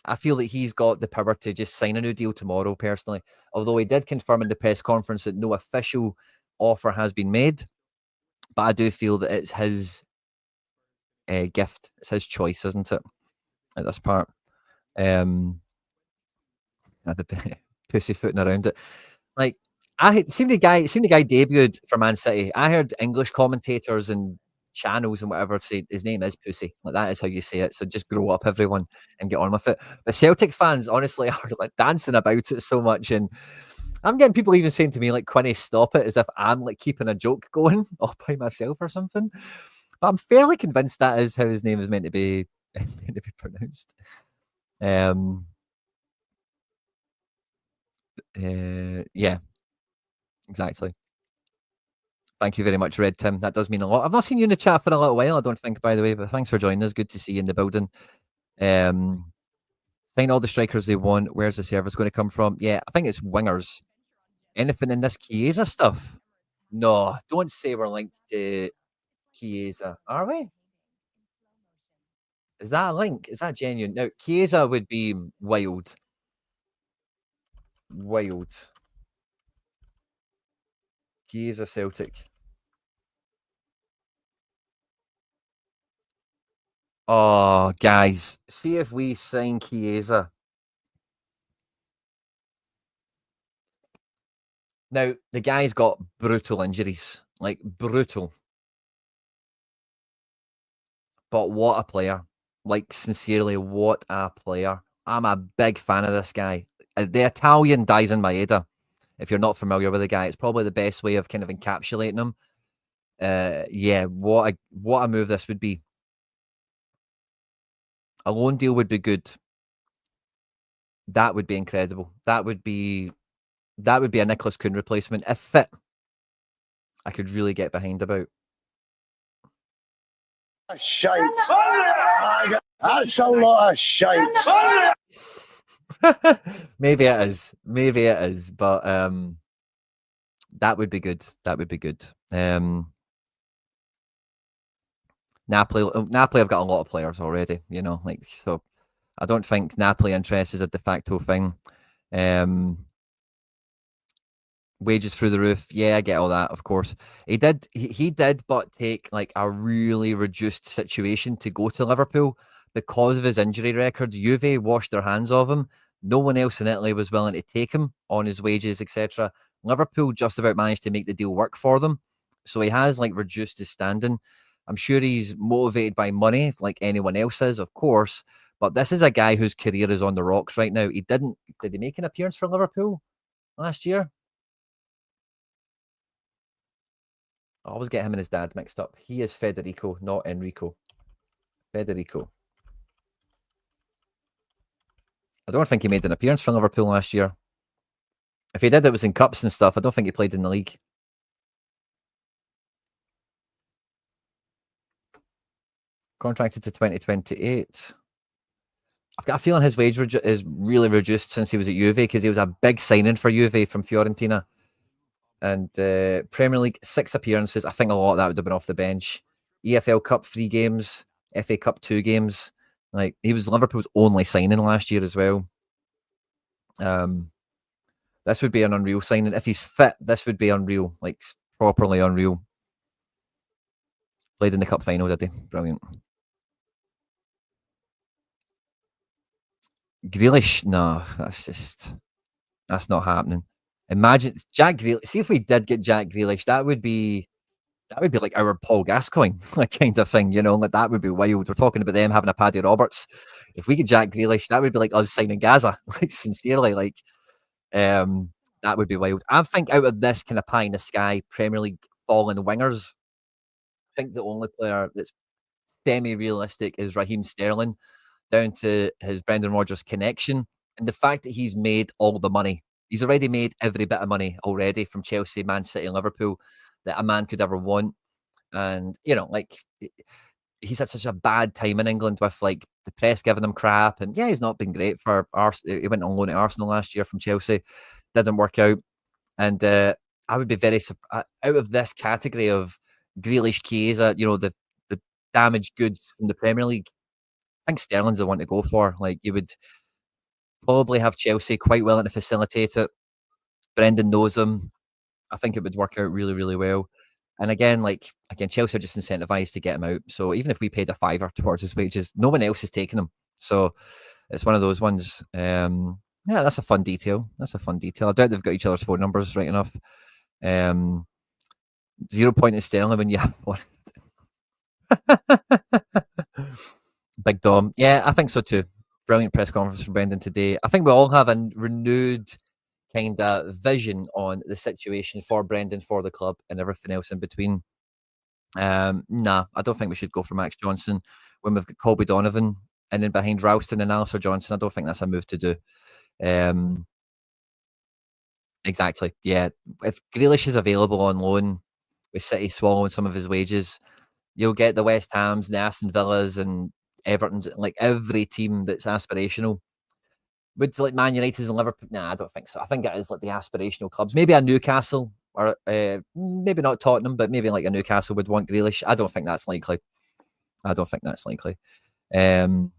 I feel that he's got the power to just sign a new deal tomorrow, personally. Although he did confirm in the press conference that no official offer has been made. But I do feel that it's his gift. It's his choice, isn't it? At this part. The pussyfooting around it. Like I had seen the guy debuted for Man City. I heard English commentators and channels and whatever say his name is Pussy. Like that is how you say it. So just grow up, everyone, and get on with it. But Celtic fans honestly are like dancing about it so much, and I'm getting people even saying to me like Quinny, stop it, as if I'm like keeping a joke going all by myself or something. But I'm fairly convinced that is how his name is meant to be pronounced. Yeah, exactly. Thank you very much, Red Tim. That does mean a lot. I've not seen you in the chat for a little while, I don't think, by the way, but thanks for joining us. Good to see you in the building. Sign all the strikers they want. Where's the service going to come from? Yeah, I think it's wingers. Anything in this Chiesa stuff? No, don't say we're linked to Chiesa. Are we? Is that a link? Is that genuine? Now, Chiesa would be wild. Wild. Chiesa Celtic. Oh, guys, see if we sign Chiesa. Now, the guy's got brutal injuries, like brutal. But what a player. Like, sincerely, what a player. I'm a big fan of this guy. The Italian Dyson Maeda. If you're not familiar with the guy, it's probably the best way of kind of encapsulating him. Yeah, what a move this would be. A loan deal would be good. That would be incredible. That would be a Nicholas Kuhn replacement. If fit, I could really get behind about. Shite. That's a lot of shite. Maybe it is. Maybe it is. But that would be good. That would be good. Napoli have got a lot of players already, you know, like so I don't think Napoli interest is a de facto thing. Wages through the roof. Yeah, I get all that, of course. He did but take, like, a really reduced situation to go to Liverpool because of his injury record. Juve washed their hands of him. No one else in Italy was willing to take him on his wages, etcetera. Liverpool just about managed to make the deal work for them. So he has, like, reduced his standing. I'm sure he's motivated by money like anyone else is, of course, but this is a guy whose career is on the rocks right now. Did he make an appearance for Liverpool last year? I always get him and his dad mixed up. He is Federico, not Enrico. Federico. I don't think he made an appearance for Liverpool last year. If he did, it was in cups and stuff. I don't think he played in the league. Contracted to 2028. I've got a feeling his wage is really reduced since he was at Juve because he was a big signing for Juve from Fiorentina. And Premier League, 6 appearances. I think a lot of that would have been off the bench. EFL Cup, 3 games. FA Cup, 2 games. Like, he was Liverpool's only signing last year as well. This would be an unreal signing. If he's fit, this would be unreal. Like, properly unreal. Played in the cup final, did he? Brilliant. Grealish, no, that's not happening. Imagine Jack Grealish. See if we did get Jack Grealish, that would be like our Paul Gascoigne, like, kind of thing, like, that would be wild. We're talking about them having a Paddy Roberts. If we get Jack Grealish, that would be like us signing Gaza, like, sincerely, like, that would be wild. I think out of this kind of pie in the sky Premier League fallen wingers, I think the only player that's semi-realistic is Raheem Sterling, down to his Brendan Rodgers connection and the fact that he's made all the money. He's already made every bit of money already from Chelsea, Man City, and Liverpool that a man could ever want. And, like, he's had such a bad time in England with, like, the press giving him crap. And yeah, he's not been great for Arsenal. He went on loan at Arsenal last year from Chelsea, didn't work out. And I would be very out of this category of Grealish, Chiesa, the damaged goods from the Premier League. I think Sterling's the one to go for. Like, you would probably have Chelsea quite willing to facilitate it. Brendan knows him. I think it would work out really, really well. And again, Chelsea are just incentivized to get him out. So even if we paid a fiver towards his wages, no one else is taking him. So it's one of those ones. Yeah, that's a fun detail. That's a fun detail. I doubt they've got each other's phone numbers right enough. 0 point in Sterling when you have one. Big Dom. Yeah, I think so too. Brilliant press conference from Brendan today. I think we all have a renewed kind of vision on the situation for Brendan, for the club, and everything else in between. Nah, I don't think we should go for Max Johnson when we've got Colby Donovan and then behind Ralston and Alistair Johnson. I don't think that's a move to do. Exactly. Yeah. If Grealish is available on loan with City swallowing some of his wages, you'll get the West Hams and the Aston Villas and Everton's, like, every team that's aspirational. Would, like, Man United and Liverpool? Nah, I don't think so. I think it is like the aspirational clubs. Maybe a Newcastle or maybe not Tottenham, but maybe like a Newcastle would want Grealish. I don't think that's likely. I don't think that's likely. But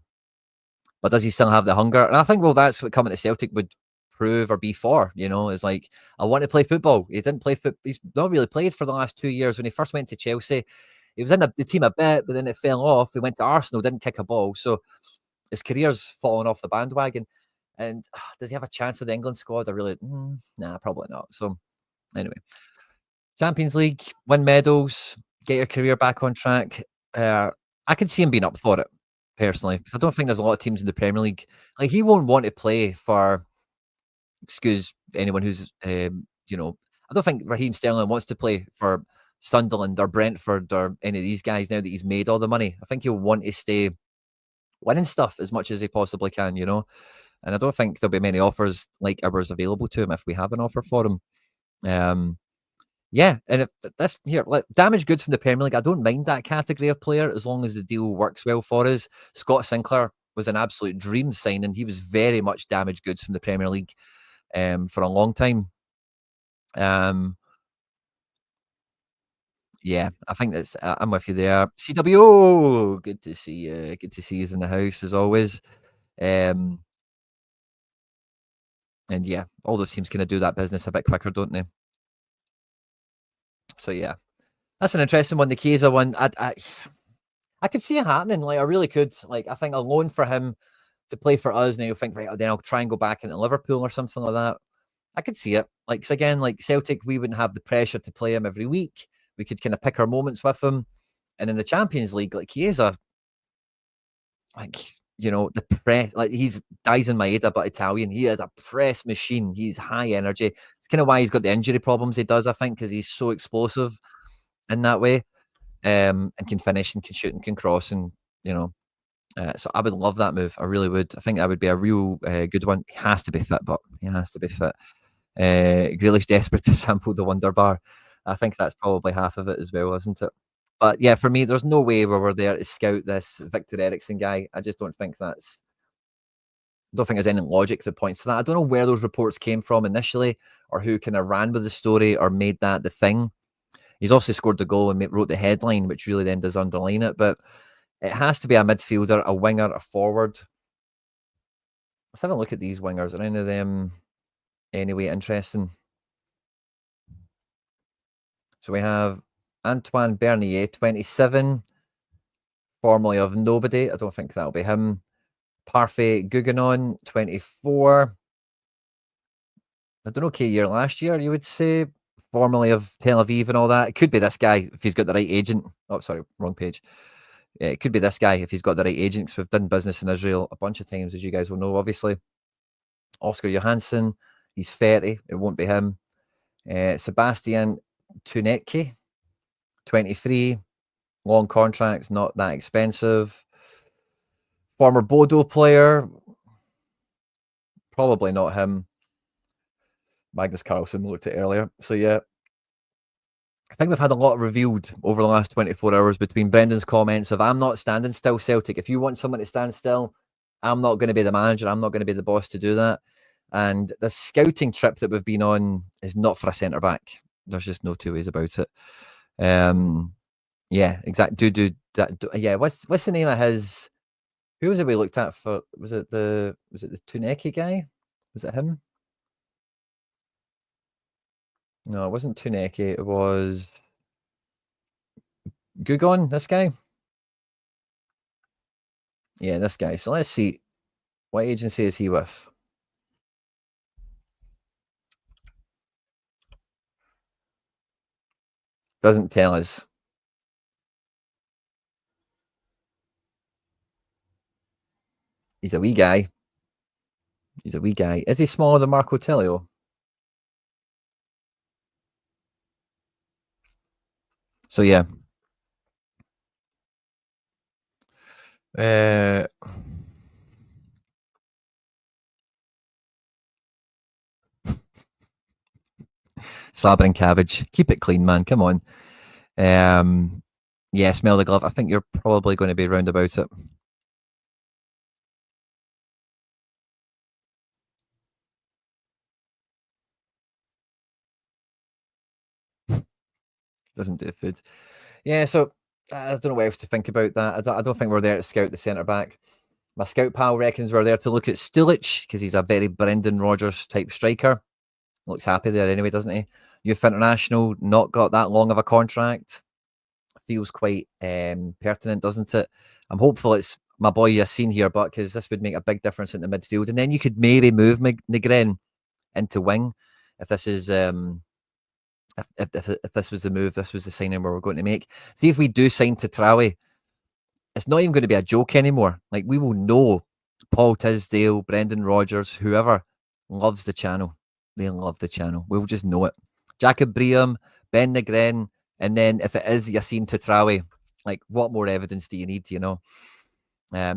does he still have the hunger? And I think, well, that's what coming to Celtic would prove or be for, is like, I want to play football. He didn't play football. He's not really played for the last 2 years. When he first went to Chelsea, he was in the team a bit, but then it fell off. He went to Arsenal, didn't kick a ball. So his career's fallen off the bandwagon. And does he have a chance in the England squad? Nah, probably not. So anyway, Champions League, win medals, get your career back on track. I could see him being up for it, personally, because I don't think there's a lot of teams in the Premier League. Like, he won't want to play for, excuse anyone who's, I don't think Raheem Sterling wants to play for Sunderland or Brentford or any of these guys now that he's made all the money. I think he'll want to stay winning stuff as much as he possibly can, And I don't think there'll be many offers like ours available to him if we have an offer for him. Yeah, and if this here, like, damaged goods from the Premier League, I don't mind that category of player as long as the deal works well for us. Scott Sinclair was an absolute dream signing. He was very much damaged goods from the Premier League for a long time. Yeah, I think that's. I'm with you there. CWO, good to see you. Good to see you in the house as always. And yeah, all those teams kind of do that business a bit quicker, don't they? So yeah, that's an interesting one. The Chiesa one, I could see it happening. Like I really could. Like I think a loan for him to play for us, and then you'll think, right, then I'll try and go back into Liverpool or something like that. I could see it. Like, 'cause again, like Celtic, we wouldn't have the pressure to play him every week. We could kind of pick our moments with him. And in the Champions League, like Chiesa, like, the press, like he's dies in Maeda, but Italian. He is a press machine. He's high energy. It's kind of why he's got the injury problems he does, I think, because he's so explosive in that way. And can finish and can shoot and can cross and, so I would love that move. I really would. I think that would be a real good one. He has to be fit, but he has to be fit. Grealish desperate to sample the Wonder Bar. I think that's probably half of it as well, isn't it? But yeah, for me, there's no way where we're there to scout this Victor Eriksson guy. I just don't think there's any logic that points to that. I don't know where those reports came from initially or who kind of ran with the story or made that the thing. He's also scored the goal and wrote the headline, which really then does underline it. But it has to be a midfielder, a winger, a forward. Let's have a look at these wingers. Are any of them anyway interesting? So we have Antoine Bernier, 27, formerly of Nobody. I don't think that'll be him. Parfait Guggenon, 24. Had an okay year last year, you would say. Formerly of Tel Aviv and all that. It could be this guy if he's got the right agent. Oh, sorry, wrong page. Yeah, it could be this guy if he's got the right agent, because we've done business in Israel a bunch of times, as you guys will know, obviously. Oscar Johansson, he's 30. It won't be him. Sebastian Tunecki, 23. Long contracts, not that expensive. Former Bodo player, probably not him. Magnus Carlsen, we looked at earlier. So yeah, I think we've had a lot revealed over the last 24 hours between Brendan's comments of I'm not standing still, Celtic. If you want someone to stand still, I'm not going to be the manager. I'm not going to be the boss to do that. And the scouting trip that we've been on is not for a centre-back. There's just no two ways about it. Yeah, exactly. Yeah, what's the name of his... Who was it we looked at for... Was it the Tuneki guy? Was it him? No, it wasn't Tuneki. It was Gugon, this guy. Yeah, this guy. So let's see. What agency is he with? Doesn't tell us. He's a wee guy. Is he smaller than Marco Telio? So yeah. Slabbering cabbage. Keep it clean, man. Come on. Yeah, smell the glove. I think you're probably going to be round about it. Doesn't do food. Yeah, so I don't know what else to think about that. I don't think we're there to scout the centre back. My scout pal reckons we're there to look at Stulic because he's a very Brendan Rodgers type striker. Looks happy there anyway, doesn't he? Youth international, not got that long of a contract. Feels quite pertinent, doesn't it? I'm hopeful it's my boy Yassine here, but because this would make a big difference in the midfield. And then you could maybe move Negren into wing if this is if this was the move, this was the signing we were going to make. See if we do sign to Traore, it's not even going to be a joke anymore. Like we will know Paul Tisdale, Brendan Rodgers, whoever loves the channel. They love the channel. We'll just know it. Jacob Briam, Ben Negren, and then if it is Yassine Traore, like what more evidence do you need,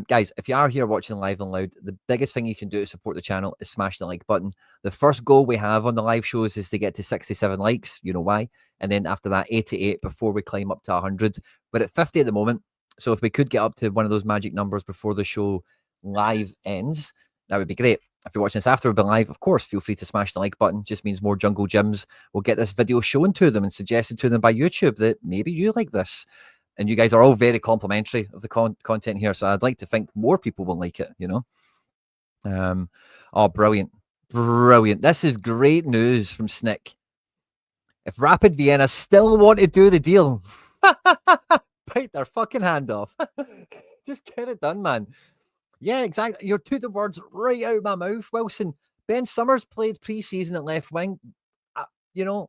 Guys, if you are here watching live and loud, the biggest thing you can do to support the channel is smash the like button. The first goal we have on the live shows is to get to 67 likes. You know why? And then after that, 88 before we climb up to 100. We're at 50 at the moment. So if we could get up to one of those magic numbers before the show live ends, that would be great. If you're watching this after we've been live, of course, feel free to smash the like button. Just means more Jungle Gyms will get this video shown to them and suggested to them by YouTube that maybe you like this. And you guys are all very complimentary of the content here. So I'd like to think more people will like it, Oh, brilliant. Brilliant. This is great news from Snick. If Rapid Vienna still want to do the deal, bite their fucking hand off. Just get it done, man. Yeah, exactly. You took the words right out of my mouth, Wilson. Ben Summers played pre-season at left wing.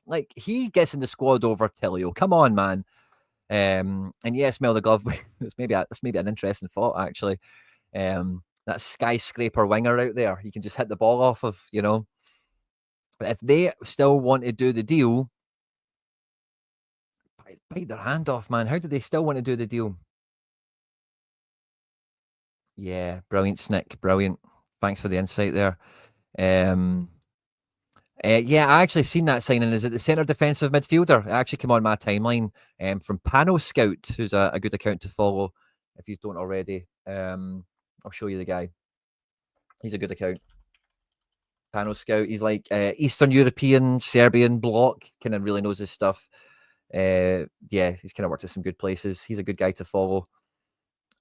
Like he gets in the squad over Tillio. Come on, man. And yeah, smell the glove. It's maybe an interesting thought, actually. That skyscraper winger out there, he can just hit the ball off of, But if they still want to do the deal, bite their hand off, man. How do they still want to do the deal? Yeah, brilliant, Snick. Brilliant. Thanks for the insight there. Yeah, I actually seen that signing. Is it the centre defensive midfielder? It actually came on my timeline from Panel Scout, who's a good account to follow if you don't already. I'll show you the guy. He's a good account. Panel Scout. He's like Eastern European, Serbian block, kind of really knows his stuff. Yeah, he's kind of worked at some good places. He's a good guy to follow.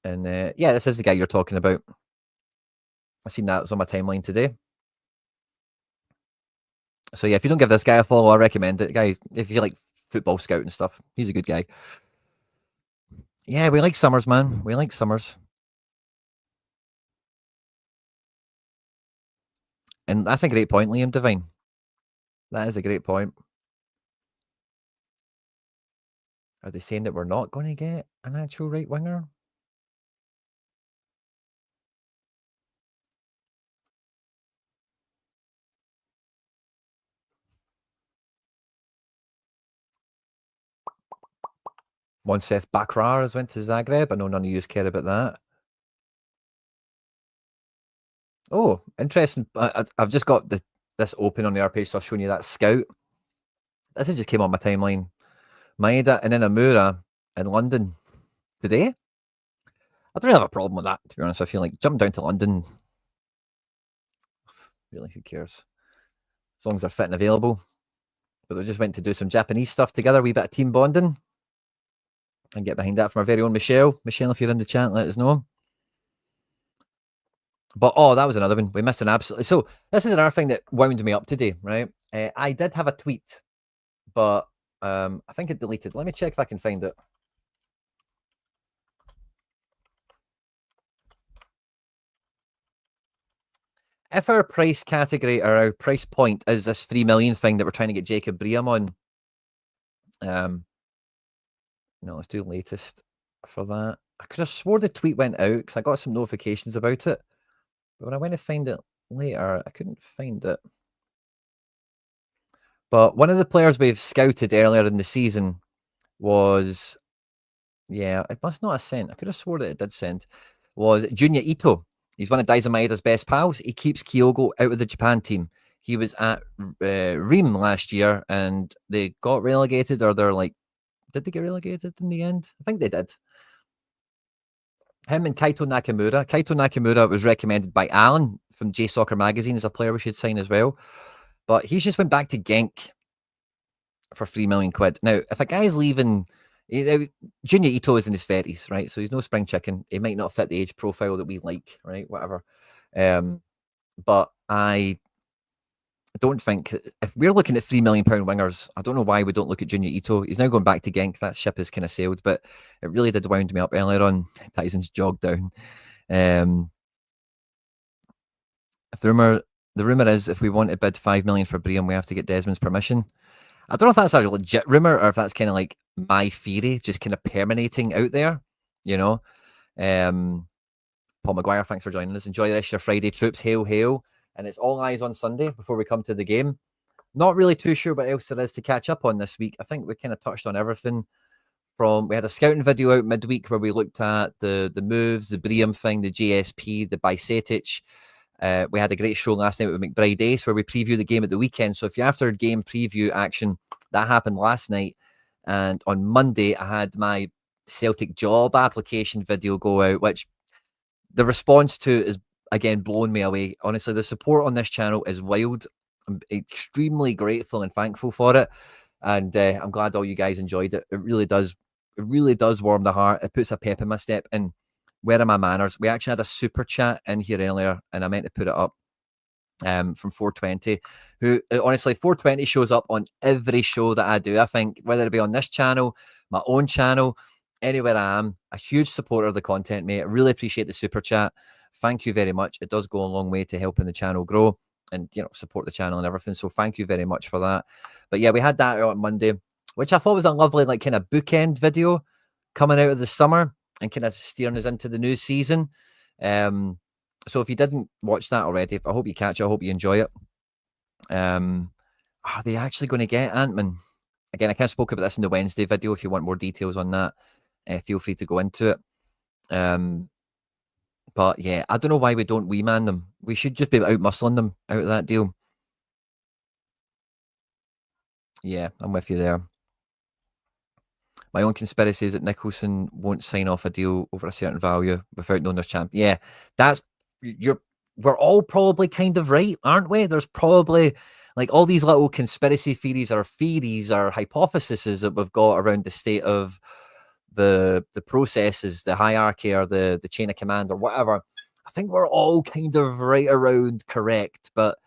And yeah, this is the guy you're talking about. I seen that. It was on my timeline today. So yeah, if you don't give this guy a follow, I recommend it. Guys, if you like football scout and stuff, he's a good guy. Yeah, we like Summers, man. We like Summers. And that's a great point, Liam Devine. That is a great point. Are they saying that we're not going to get an actual right winger? Monsef Bakrar has went to Zagreb. I know none of you care about that. Oh, interesting. I've just got this open on the R page, so I've shown you that scout. This just came on my timeline. Maeda and then Amura in London today. I don't really have a problem with that, to be honest. I feel like jump down to London. Really, who cares? As long as they're fit and available. But they just went to do some Japanese stuff together, wee bit of team bonding. And get behind that from our very own Michelle. Michelle, if you're in the chat, let us know. But that was another one. We missed an absolute. So this is another thing that wound me up today, right? I did have a tweet, but I think it deleted. Let me check if I can find it. If our price category or our price point is this 3 million thing that we're trying to get Jacob Briam on, no, let's do latest for that. I could have swore the tweet went out because I got some notifications about it. But when I went to find it later, I couldn't find it. But one of the players we've scouted earlier in the season was, yeah, it must not have sent. I could have swore that it did send, was Junya Ito. He's one of Daizen Maeda's best pals. He keeps Kyogo out of the Japan team. He was at Ream last year and they got relegated, or they're like, did they get relegated in the end? I think they did. Him and Kaito Nakamura. Kaito Nakamura was recommended by Alan from J Soccer Magazine as a player we should sign as well. But he's just went back to Genk for 3 million quid. Now, if a guy's leaving, Junya Ito is in his 30s, right? So he's no spring chicken. He might not fit the age profile that we like, right? Whatever. But I don't think, if we're looking at £3 million wingers, I don't know why we don't look at Junya Ito. He's now going back to Genk. That ship has kind of sailed, but it really did wound me up earlier on. Tyson's jogged down. If the rumor is if we want to bid 5 million for Briam, we have to get Desmond's permission. I don't know if that's a legit rumor or if that's kind of like my theory, just kind of permeating out there, Paul Maguire, thanks for joining us. Enjoy the rest of your Friday, troops. Hail, hail. And it's all eyes on Sunday before we come to the game. Not really too sure what else there is to catch up on this week. I think we kind of touched on everything. We had a scouting video out midweek where we looked at the moves, the Briam thing, the GSP, the Bajcetic. We had a great show last night with McBride Ace where we preview the game at the weekend. So if you're after game preview action, that happened last night. And on Monday, I had my Celtic job application video go out, which the response to is, again, blowing me away. Honestly, the support on this channel is wild. I'm extremely grateful and thankful for it. And I'm glad all you guys enjoyed it. It really does warm the heart. It puts a pep in my step. And where are my manners? We actually had a super chat in here earlier, and I meant to put it up. from 420, who honestly 420 shows up on every show that I do. I think whether it be on this channel, my own channel, anywhere I am, a huge supporter of the content, mate. I really appreciate the super chat. Thank you very much. It does go a long way to helping the channel grow and support the channel and everything. So thank you very much for that. But yeah, we had that out on Monday, which I thought was a lovely kind of bookend video coming out of the summer and kind of steering us into the new season. So if you didn't watch that already, I hope you catch it. I hope you enjoy it. Are they actually going to get Ant-Man? Again, I kind of spoke about this in the Wednesday video. If you want more details on that, feel free to go into it. But yeah, I don't know why we don't man them. We should just be out muscling them out of that deal. Yeah, I'm with you there. My own conspiracy is that Nicholson won't sign off a deal over a certain value without knowing there's champ. Yeah, we're all probably kind of right, aren't we? There's probably like all these little conspiracy theories or hypotheses that we've got around the state of the processes, the hierarchy or the chain of command or whatever. I think we're all kind of right around correct, but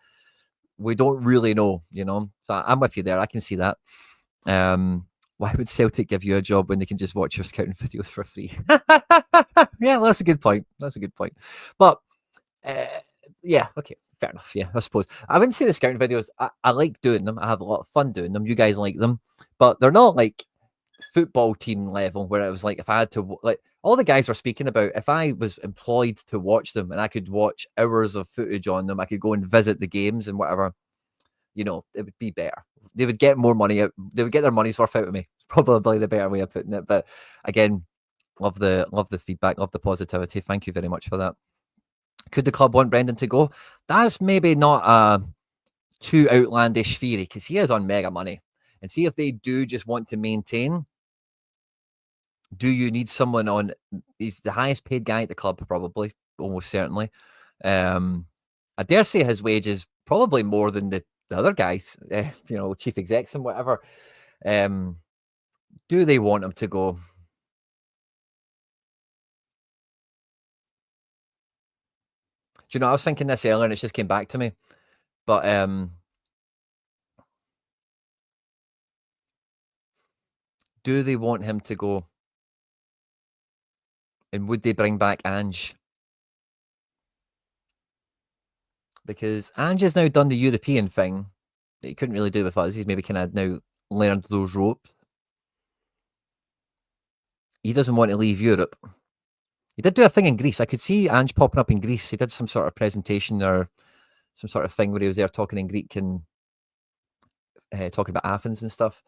we don't really know, So I'm with you there. I can see that. Why would Celtic give you a job when they can just watch your scouting videos for free? Yeah, well, that's a good point. But yeah, okay, fair enough. Yeah, I suppose I wouldn't say the scouting videos. I like doing them. I have a lot of fun doing them. You guys like them, but they're not like football team level where it was like if I had to like all the guys were speaking about. If I was employed to watch them and I could watch hours of footage on them, I could go and visit the games and whatever. It would be better. They would get more money out. They would get their money's worth out of me. Probably the better way of putting it. But again, love the feedback, love the positivity. Thank you very much for that. Could the club want Brendan to go? That's maybe not a too outlandish theory because he is on mega money. And see if they do just want to maintain. Do you need someone on? He's the highest paid guy at the club, probably, almost certainly. I dare say his wage is probably more than the other guys, chief execs and whatever. Do they want him to go? Do you know, I was thinking this earlier and it just came back to me. But do they want him to go? And would they bring back Ange? Because Ange has now done the European thing that he couldn't really do with us. He's maybe kind of now learned those ropes. He doesn't want to leave Europe. He did do a thing in Greece. I could see Ange popping up in Greece. He did some sort of presentation or some sort of thing where he was there talking in Greek and talking about Athens and stuff.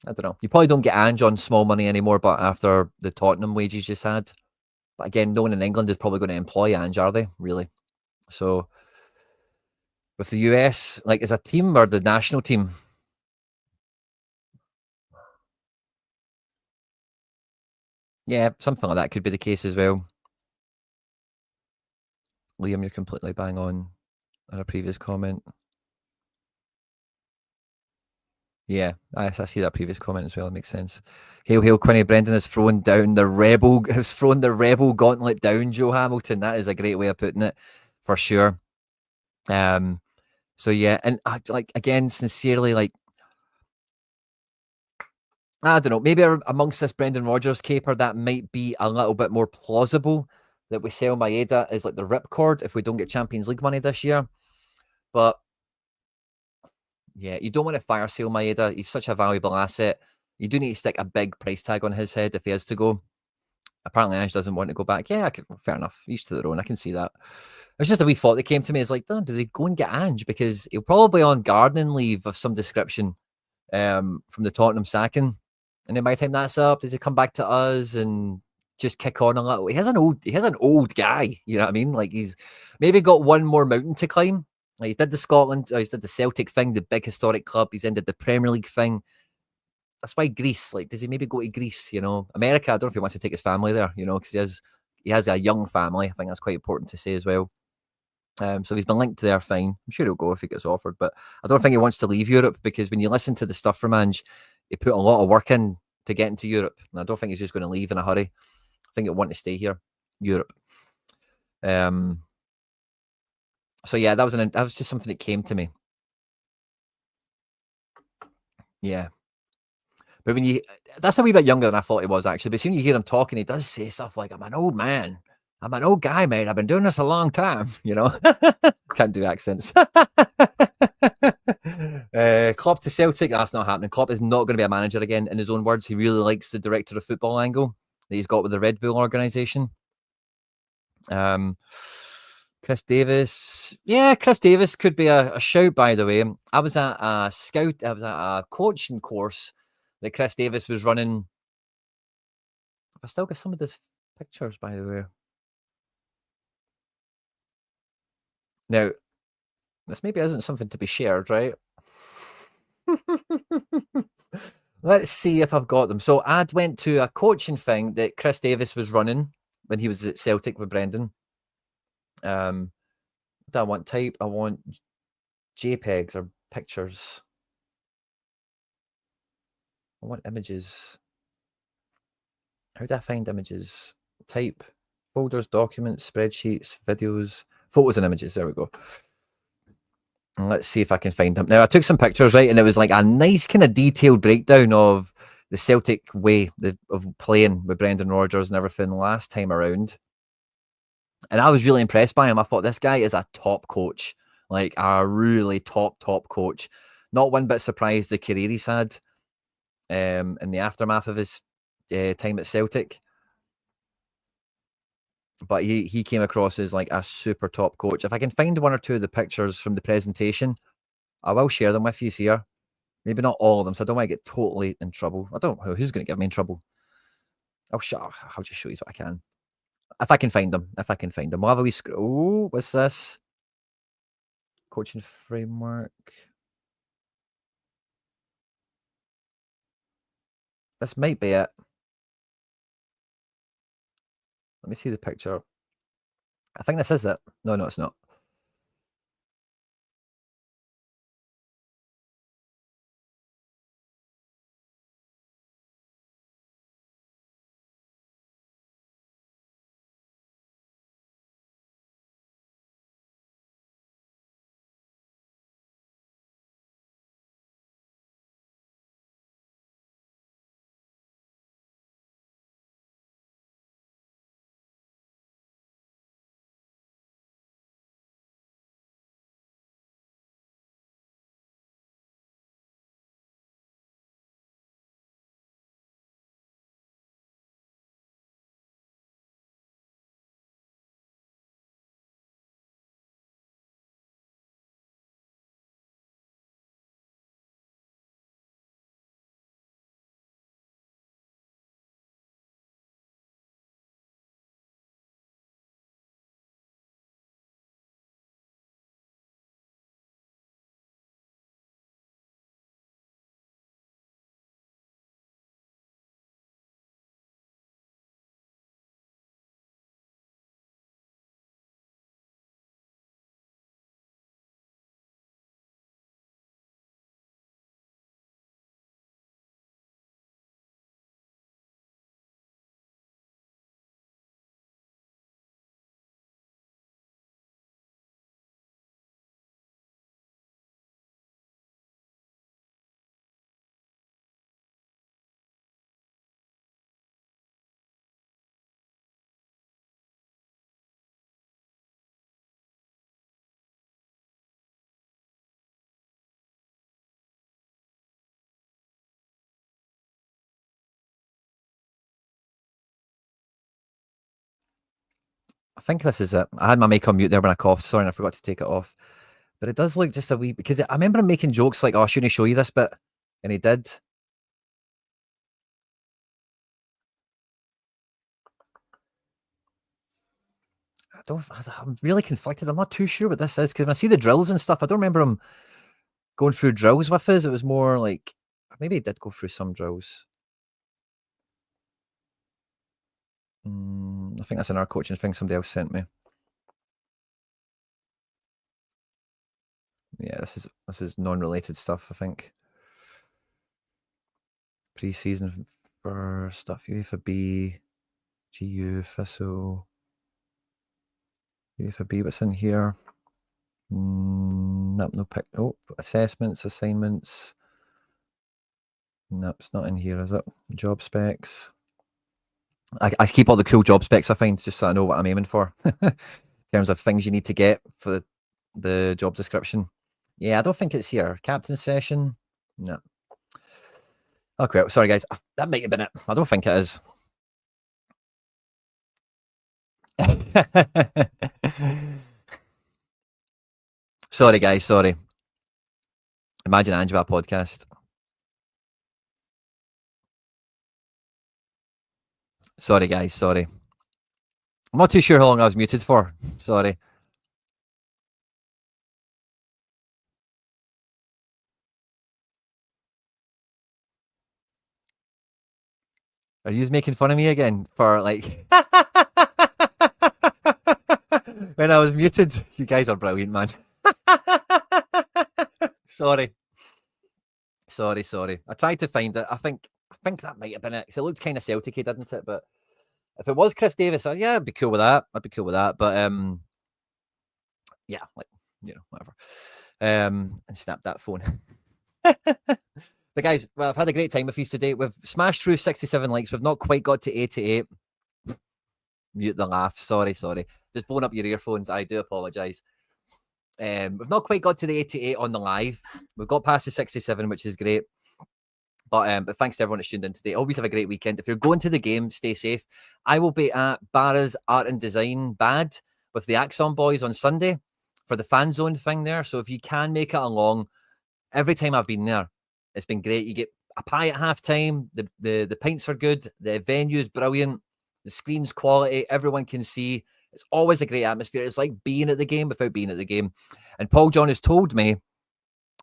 I don't know. You probably don't get Ange on small money anymore, but after the Tottenham wages just had. But again, no one in England is probably going to employ Ange, are they? Really? So with the US, like as a team or the national team? Yeah, something like that could be the case as well. Liam, you're completely bang on a previous comment. Yeah, I see that previous comment as well. It makes sense. Hail, hail, Quinny. Brendan has thrown the rebel gauntlet down, Joe Hamilton. That is a great way of putting it, for sure. So yeah, and again, sincerely, I don't know, maybe amongst this Brendan Rodgers caper, that might be a little bit more plausible that we sell Maeda as like the ripcord if we don't get Champions League money this year. But yeah, you don't want to fire sale Maeda. He's such a valuable asset. You do need to stick a big price tag on his head if he has to go. Apparently, Ange doesn't want to go back. Yeah, fair enough. Each to their own. I can see that. It's just a wee thought that came to me. Is like, do they go and get Ange? Because he'll probably on gardening leave of some description from the Tottenham sacking. And then by the time that's up, does he come back to us and just kick on a little? He has an old guy, you know what I mean? Like he's maybe got one more mountain to climb. Like he did the Scotland, he did the Celtic thing, the big historic club. He's ended the Premier League thing. That's why Greece, like, does he maybe go to Greece? America, I don't know if he wants to take his family there, because he has a young family. I think that's quite important to say as well. So he's been linked there, fine. I'm sure he'll go if he gets offered, but I don't think he wants to leave Europe because when you listen to the stuff from Ange, he put a lot of work in to get into Europe, and I don't think he's just going to leave in a hurry. I think he'll want to stay here, Europe. So yeah, that was just something that came to me. Yeah. But that's a wee bit younger than I thought he was actually. But when you hear him talking, he does say stuff like, "I'm an old man. I'm an old guy, mate. I've been doing this a long time." You know, can't do accents. Klopp to Celtic, that's not happening. Klopp is not going to be a manager again. In his own words, he really likes the director of football angle that he's got with the Red Bull organisation. Chris Davis. Yeah, Chris Davis could be a shout, by the way. I was at a coaching course that Chris Davis was running. I still got some of these pictures, by the way. Now, this maybe isn't something to be shared, right? Let's see if I've got them. So I went to a coaching thing that Chris Davis was running when he was at Celtic with Brendan. What do I want? Type. I want JPEGs or pictures. I want images. How do I find images? Type. Folders, documents, spreadsheets, videos, photos and images. There we go. And let's see if I can find them. Now, I took some pictures, right? And it was like a nice kind of detailed breakdown of the Celtic way of playing with Brendan Rodgers and everything last time around. And I was really impressed by him. I thought this guy is a top coach, like a really top coach. Not one bit surprised the career he's had in the aftermath of his time at Celtic. But he came across as like a super top coach. If I can find one or two of the pictures from the presentation, I will share them with you here. Maybe not all of them, so I don't want to get totally in trouble. I don't know who's going to get me in trouble. I'll just show you what I can. If I can find them. We'll have a wee scroll. Oh, what's this? Coaching framework. This might be it. Let me see the picture. I think this is it. No, it's not. I think this is it. I had my mic on mute there when I coughed. Sorry, and I forgot to take it off. But it does look just a wee because I remember him making jokes like, "Oh, I shouldn't show you this bit," and he did. I'm really conflicted. I'm not too sure what this is because when I see the drills and stuff, I don't remember him going through drills with us. It was more like maybe he did go through some drills. I think that's another coaching thing somebody else sent me. Yeah, this is non-related stuff, I think. Pre-season for stuff. UEFA B, GU, FISO, UEFA B. What's in here? Nope, no pick. Oh, assessments, assignments. Nope, it's not in here, is it? Job specs. I keep all the cool job specs I find just so I know what I'm aiming for in terms of things you need to get for the job description. Yeah, I don't think it's here. Captain session. No. Okay, sorry guys. That might have been it. I don't think it is. Sorry guys, sorry. Imagine Angela podcast. Sorry guys, sorry. I'm not too sure how long I was muted for. Sorry. Are you making fun of me again for like when I was muted? You guys are brilliant, man. Sorry. I tried to find it. I think that might have been it. It looked kind of Celtic-y, didn't it? But if it was Chris Davis, yeah, I'd be cool with that. But yeah, like, you know, whatever. And snap that phone. But guys, well, I've had a great time with you today. We've smashed through 67 likes. We've not quite got to 88. Mute the laugh. Sorry. Just blowing up your earphones. I do apologise. We've not quite got to the 88 on the live. We've got past the 67, which is great. But thanks to everyone that's tuned in today. Always have a great weekend. If you're going to the game, stay safe. I will be at Barra's Art and Design Bad with the Axon Boys on Sunday for the fan zone thing there. So if you can make it along, every time I've been there, it's been great. You get a pie at halftime. The pints are good. The venue's brilliant. The screen's quality. Everyone can see. It's always a great atmosphere. It's like being at the game without being at the game. And Paul John has told me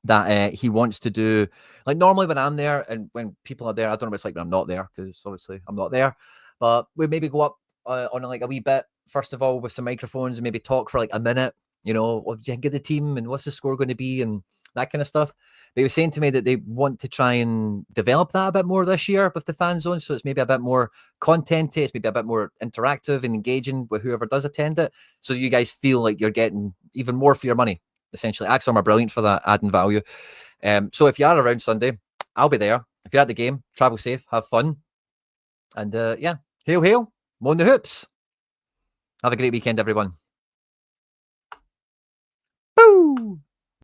that he wants to do, like, normally when I'm there and when people are there, I don't know what it's like when I'm not there, because obviously I'm not there, but we maybe go up on like a wee bit, first of all, with some microphones and maybe talk for like a minute, you know, what do you think of the team and what's the score going to be and that kind of stuff. They were saying to me that they want to try and develop that a bit more this year with the fan zone. So it's maybe a bit more content, it's maybe a bit more interactive and engaging with whoever does attend it. So you guys feel like you're getting even more for your money. Essentially, Axom are brilliant for that, adding value. So if you are around Sunday, I'll be there. If you're at the game, travel safe, have fun. And yeah, hail, Moan the Hoops. Have a great weekend, everyone.